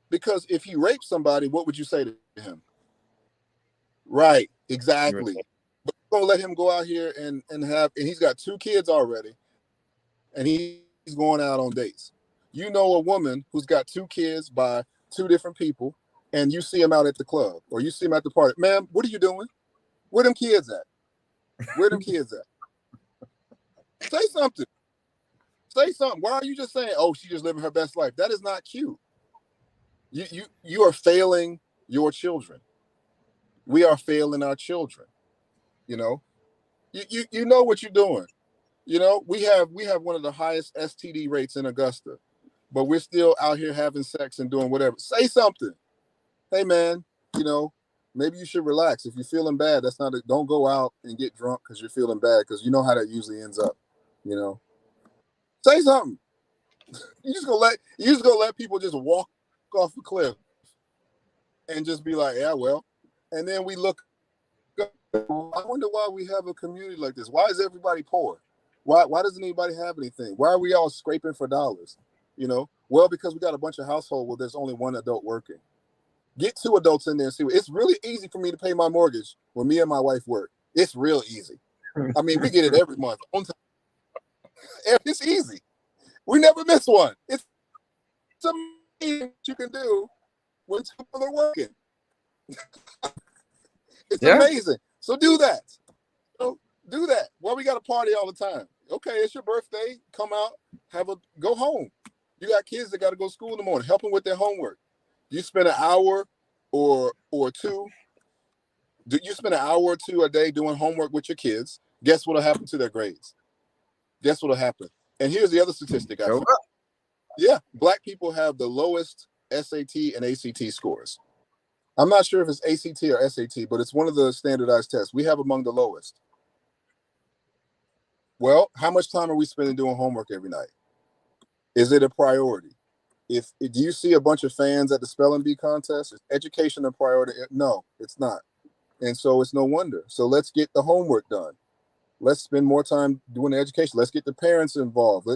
Because if he raped somebody, what would you say to him? Right, exactly. But you're gonna let him go out here and he's got 2 kids already, and he's going out on dates. You know a woman who's got 2 kids by 2 different people, and you see him out at the club or you see him at the party. Ma'am, what are you doing? Where them kids at? Where them kids at? Say something. Say something. Why are you just saying, oh, she's just living her best life? That is not cute. You are failing your children. We are failing our children. You know what you're doing. We have one of the highest STD rates in Augusta, but we're still out here having sex and doing whatever. Say something. Hey man, maybe you should relax. If you're feeling bad, don't go out and get drunk because you're feeling bad, because you know how that usually ends up. Say something. You just gonna let people just walk off the cliff and just be like, yeah, well, and then we look. I wonder why we have a community like this. Why is everybody poor? Why doesn't anybody have anything? Why are we all scraping for dollars? Well, because we got a bunch of households where there's only one adult working. Get 2 adults in there and see. It's really easy for me to pay my mortgage when me and my wife work. It's real easy. I mean, we get it every month on time. It's easy. We never miss one. It's amazing what you can do when two people are working. It's Yeah. amazing. So do that. Do that. Why we got to party all the time? Okay, it's your birthday. Come out, go home. You got kids that got to go to school in the morning. Help them with their homework. You spend an hour or two. Do you spend an hour or two a day doing homework with your kids? Guess what'll happen to their grades? Guess what'll happen? And here's the other statistic I Go found. up. Yeah, Black people have the lowest SAT and ACT scores. I'm not sure if it's ACT or SAT, but it's one of the standardized tests. We have among the lowest. Well, how much time are we spending doing homework every night? Is it a priority? If do you see a bunch of fans at the spelling bee contest? Is education a priority? No, it's not. And so it's no wonder. So let's get the homework done. Let's spend more time doing the education. Let's get the parents involved.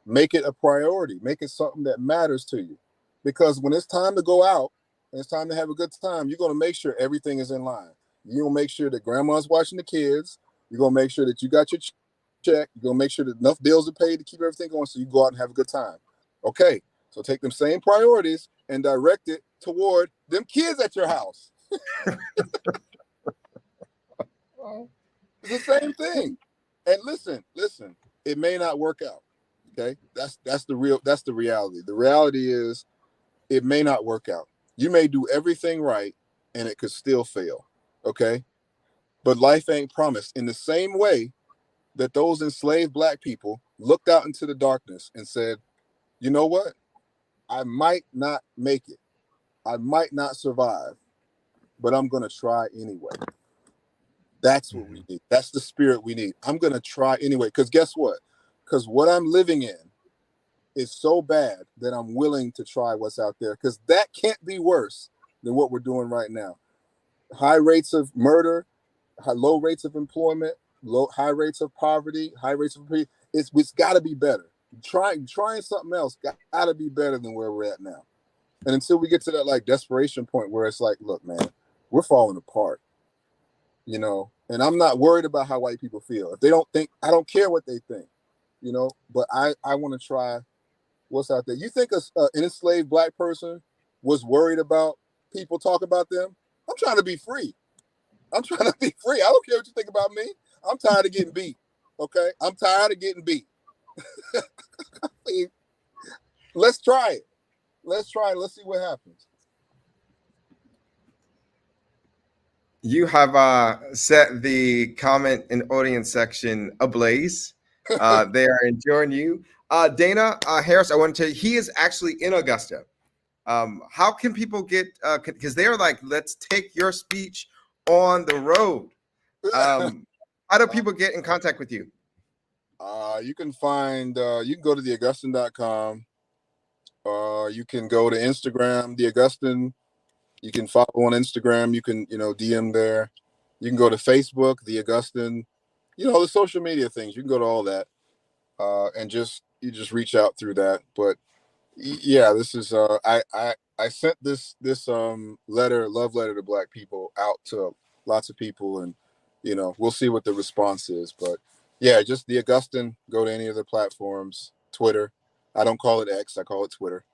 Make it a priority. Make it something that matters to you. Because when it's time to go out and it's time to have a good time, you're going to make sure everything is in line. You're going to make sure that grandma's watching the kids. You're going to make sure that you got your check. You're going to make sure that enough bills are paid to keep everything going so you go out and have a good time. Okay, so take them same priorities and direct it toward them kids at your house. It's the same thing. And listen, it may not work out. Okay, that's the reality. The reality is it may not work out. You may do everything right and it could still fail. Okay, but life ain't promised. In the same way that those enslaved Black people looked out into the darkness and said, you know what, I might not make it, I might not survive, but I'm gonna try anyway. That's what we need. That's the spirit we need. I'm going to try anyway. Because guess what? Because what I'm living in is so bad that I'm willing to try what's out there. Because that can't be worse than what we're doing right now. High rates of murder, low rates of employment, high rates of poverty, high rates of it's got to be better. Trying something else got to be better than where we're at now. And until we get to that like desperation point where it's like, look, man, we're falling apart. You know, and I'm not worried about how white people feel. If they don't think, I don't care what they think, you know, but I want to try what's out there. You think an enslaved Black person was worried about people talk about them? I'm trying to be free. I'm trying to be free. I don't care what you think about me. I'm tired of getting beat. Okay. I'm tired of getting beat. Let's try it. Let's try it. Let's see what happens. You have set the comment and audience section ablaze. They are enjoying you. Dana Harris, I want to tell you, he is actually in Augusta. How can people get, because they're like, let's take your speech on the road. How do people get in contact with you? You can go to theaugustan.com. You can go to Instagram, The Augustan. You can follow on Instagram. You can, DM there. You can go to Facebook, The Augustan. The social media things. You can go to all that, and you just reach out through that. But yeah, this is I sent this love letter to Black people out to lots of people, and we'll see what the response is. But yeah, just The Augustan. Go to any of the platforms. Twitter. I don't call it X. I call it Twitter.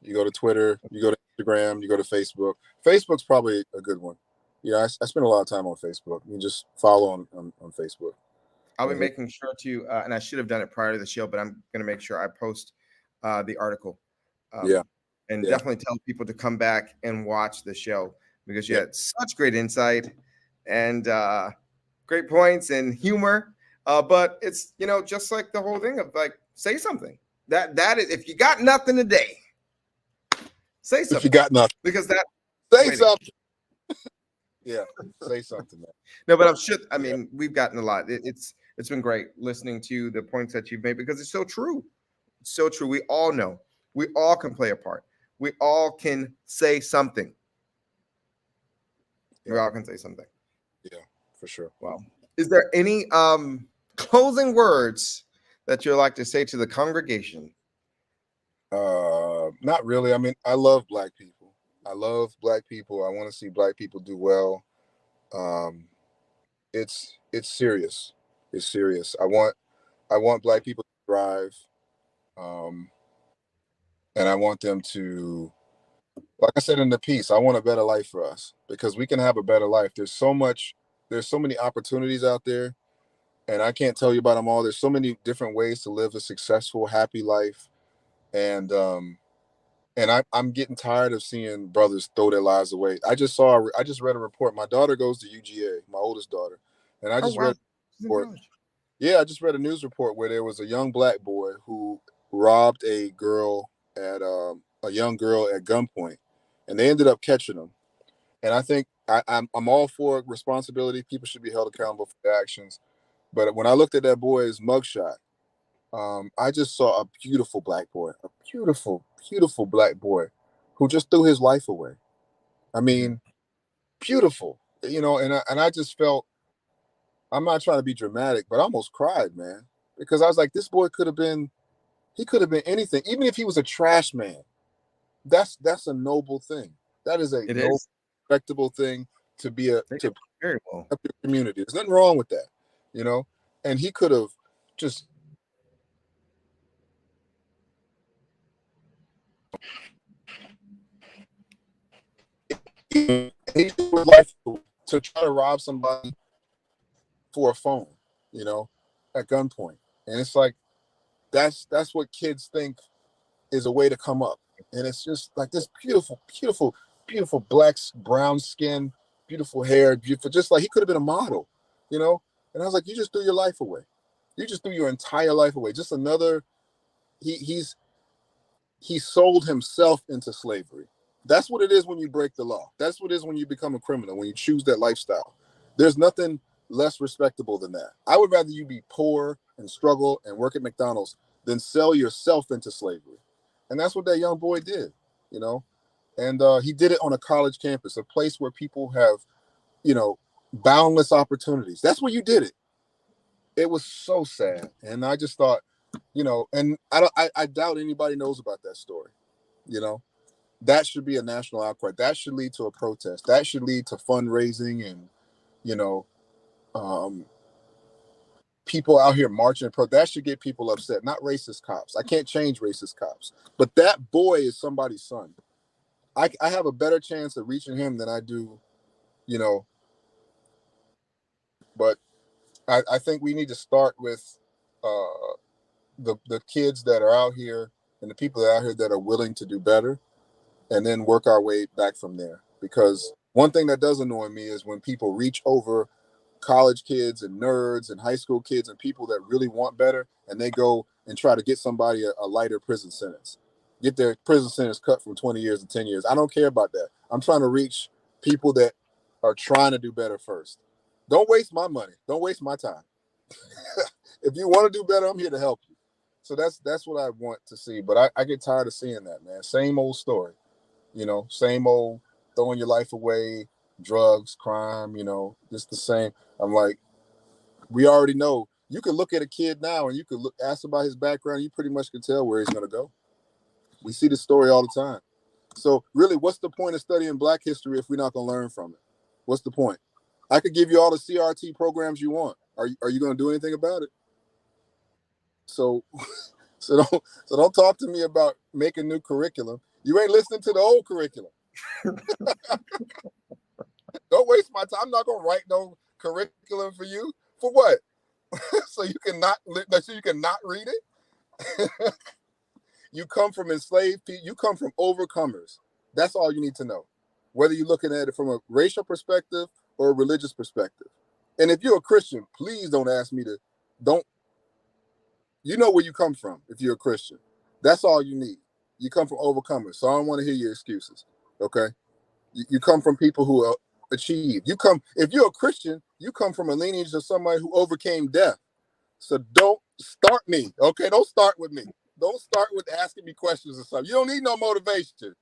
You go to Twitter, you go to Instagram, you go to Facebook. Facebook's probably a good one. I spend a lot of time on Facebook. You just follow on Facebook. I'll be making sure to, and I should have done it prior to the show, but I'm going to make sure I post the article. And definitely tell people to come back and watch the show because you had such great insight and great points and humor. But it's, just like the whole thing of like, say something. That is, if you got nothing today, say something. If you got nothing, because that say something. Yeah, say something. Man. No, but I mean, we've gotten a lot. It's been great listening to the points that you've made because it's so true. It's so true. We all know. We all can play a part. We all can say something. Yeah. We all can say something. Yeah, for sure. Wow. Is there any closing words that you'd like to say to the congregation? Not really. I mean, I love Black people. I love Black people. I want to see Black people do well. It's serious. It's serious. I want Black people to thrive. And I want them to, like I said in the piece, I want a better life for us because we can have a better life. There's so many opportunities out there, and I can't tell you about them all. There's so many different ways to live a successful, happy life. And I'm getting tired of seeing brothers throw their lives away. I just read a report. My daughter goes to UGA, my oldest daughter, and I Oh, just wow. read a report. Yeah, I just read a news report where there was a young black boy who robbed a young girl at gunpoint, and they ended up catching him. And I think I'm all for responsibility. People should be held accountable for their actions. But when I looked at that boy's mugshot, I just saw a beautiful black boy, a beautiful, beautiful black boy who just threw his life away. I mean, beautiful, and I just felt, I'm not trying to be dramatic, but I almost cried, man, because I was like, this boy he could have been anything, even if he was a trash man. That's a noble thing. That is a It noble, is respectable thing to be to very well. help your community. There's nothing wrong with that, you know. And he could have just he would like to try to rob somebody for a phone, at gunpoint. And it's like that's what kids think is a way to come up. And it's just like this beautiful, beautiful, beautiful brown skin, beautiful hair, beautiful, just like he could have been a model, And I was like, you just threw your life away. You just threw your entire life away. Just another, he sold himself into slavery. That's what it is when you break the law. That's what it is when you become a criminal, when you choose that lifestyle. There's nothing less respectable than that. I would rather you be poor and struggle and work at McDonald's than sell yourself into slavery. And that's what that young boy did, And he did it on a college campus, a place where people have, boundless opportunities. That's where you did it. It was so sad. And I just thought, and I doubt anybody knows about that story, That should be a national outcry. That should lead to a protest. That should lead to fundraising and, people out here marching. That should get people upset, not racist cops. I can't change racist cops. But that boy is somebody's son. I have a better chance of reaching him than I do, But I think we need to start with the kids that are out here and the people that are out here that are willing to do better, and then work our way back from there. Because one thing that does annoy me is when people reach over college kids and nerds and high school kids and people that really want better, and they go and try to get somebody a lighter prison sentence, get their prison sentence cut from 20 years to 10 years. I don't care about that. I'm trying to reach people that are trying to do better first. Don't waste my money. Don't waste my time. If you want to do better, I'm here to help you. So that's what I want to see. But I get tired of seeing that, man. Same old story. Same old throwing your life away, drugs, crime, just the same. I'm like, we already know. You can look at a kid now and you can ask about his background. You pretty much can tell where he's going to go. We see the story all the time. So really, what's the point of studying Black history if we're not going to learn from it? What's the point? I could give you all the CRT programs you want. Are you going to do anything about it? So don't talk to me about making new curriculum. You ain't listening to the old curriculum. Don't waste my time. I'm not going to write no curriculum for you. For what? so you can not read it? You come from enslaved people. You come from overcomers. That's all you need to know. Whether you're looking at it from a racial perspective or a religious perspective. And if you're a Christian, please don't ask me to, you know where you come from if you're a Christian. That's all you need. You come from overcomers. So I don't want to hear your excuses. Okay? You come from people who achieve. If you're a Christian, you come from a lineage of somebody who overcame death. So don't start me. Okay? Don't start with me. Don't start with asking me questions or something. You don't need no motivation.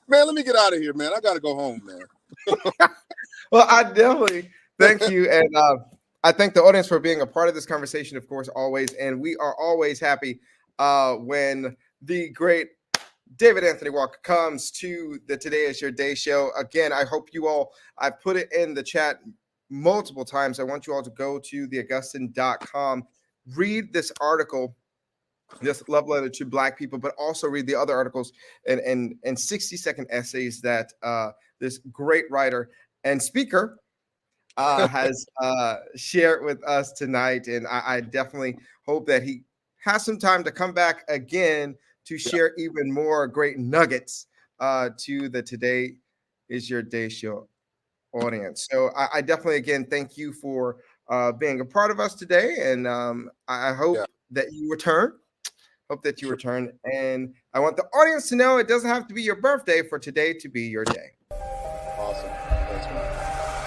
Man, let me get out of here, man. I got to go home, man. Well, I definitely thank you. And I thank the audience for being a part of this conversation, of course, always. And we are always happy when the great David Anthony Walker comes to the Today Is Your Day show. Again, I hope you all, I put it in the chat multiple times. I want you all to go to theaugustan.com, read this article, this love letter to Black people, but also read the other articles and 60-second essays that this great writer and speaker has shared with us tonight. And I definitely hope that he has some time to come back again to share even more great nuggets to the Today is Your Day show audience. So I definitely, again, thank you for being a part of us today. And I hope that you return. Hope that you return. And I want the audience to know it doesn't have to be your birthday for today to be your day. Awesome. Thanks, man.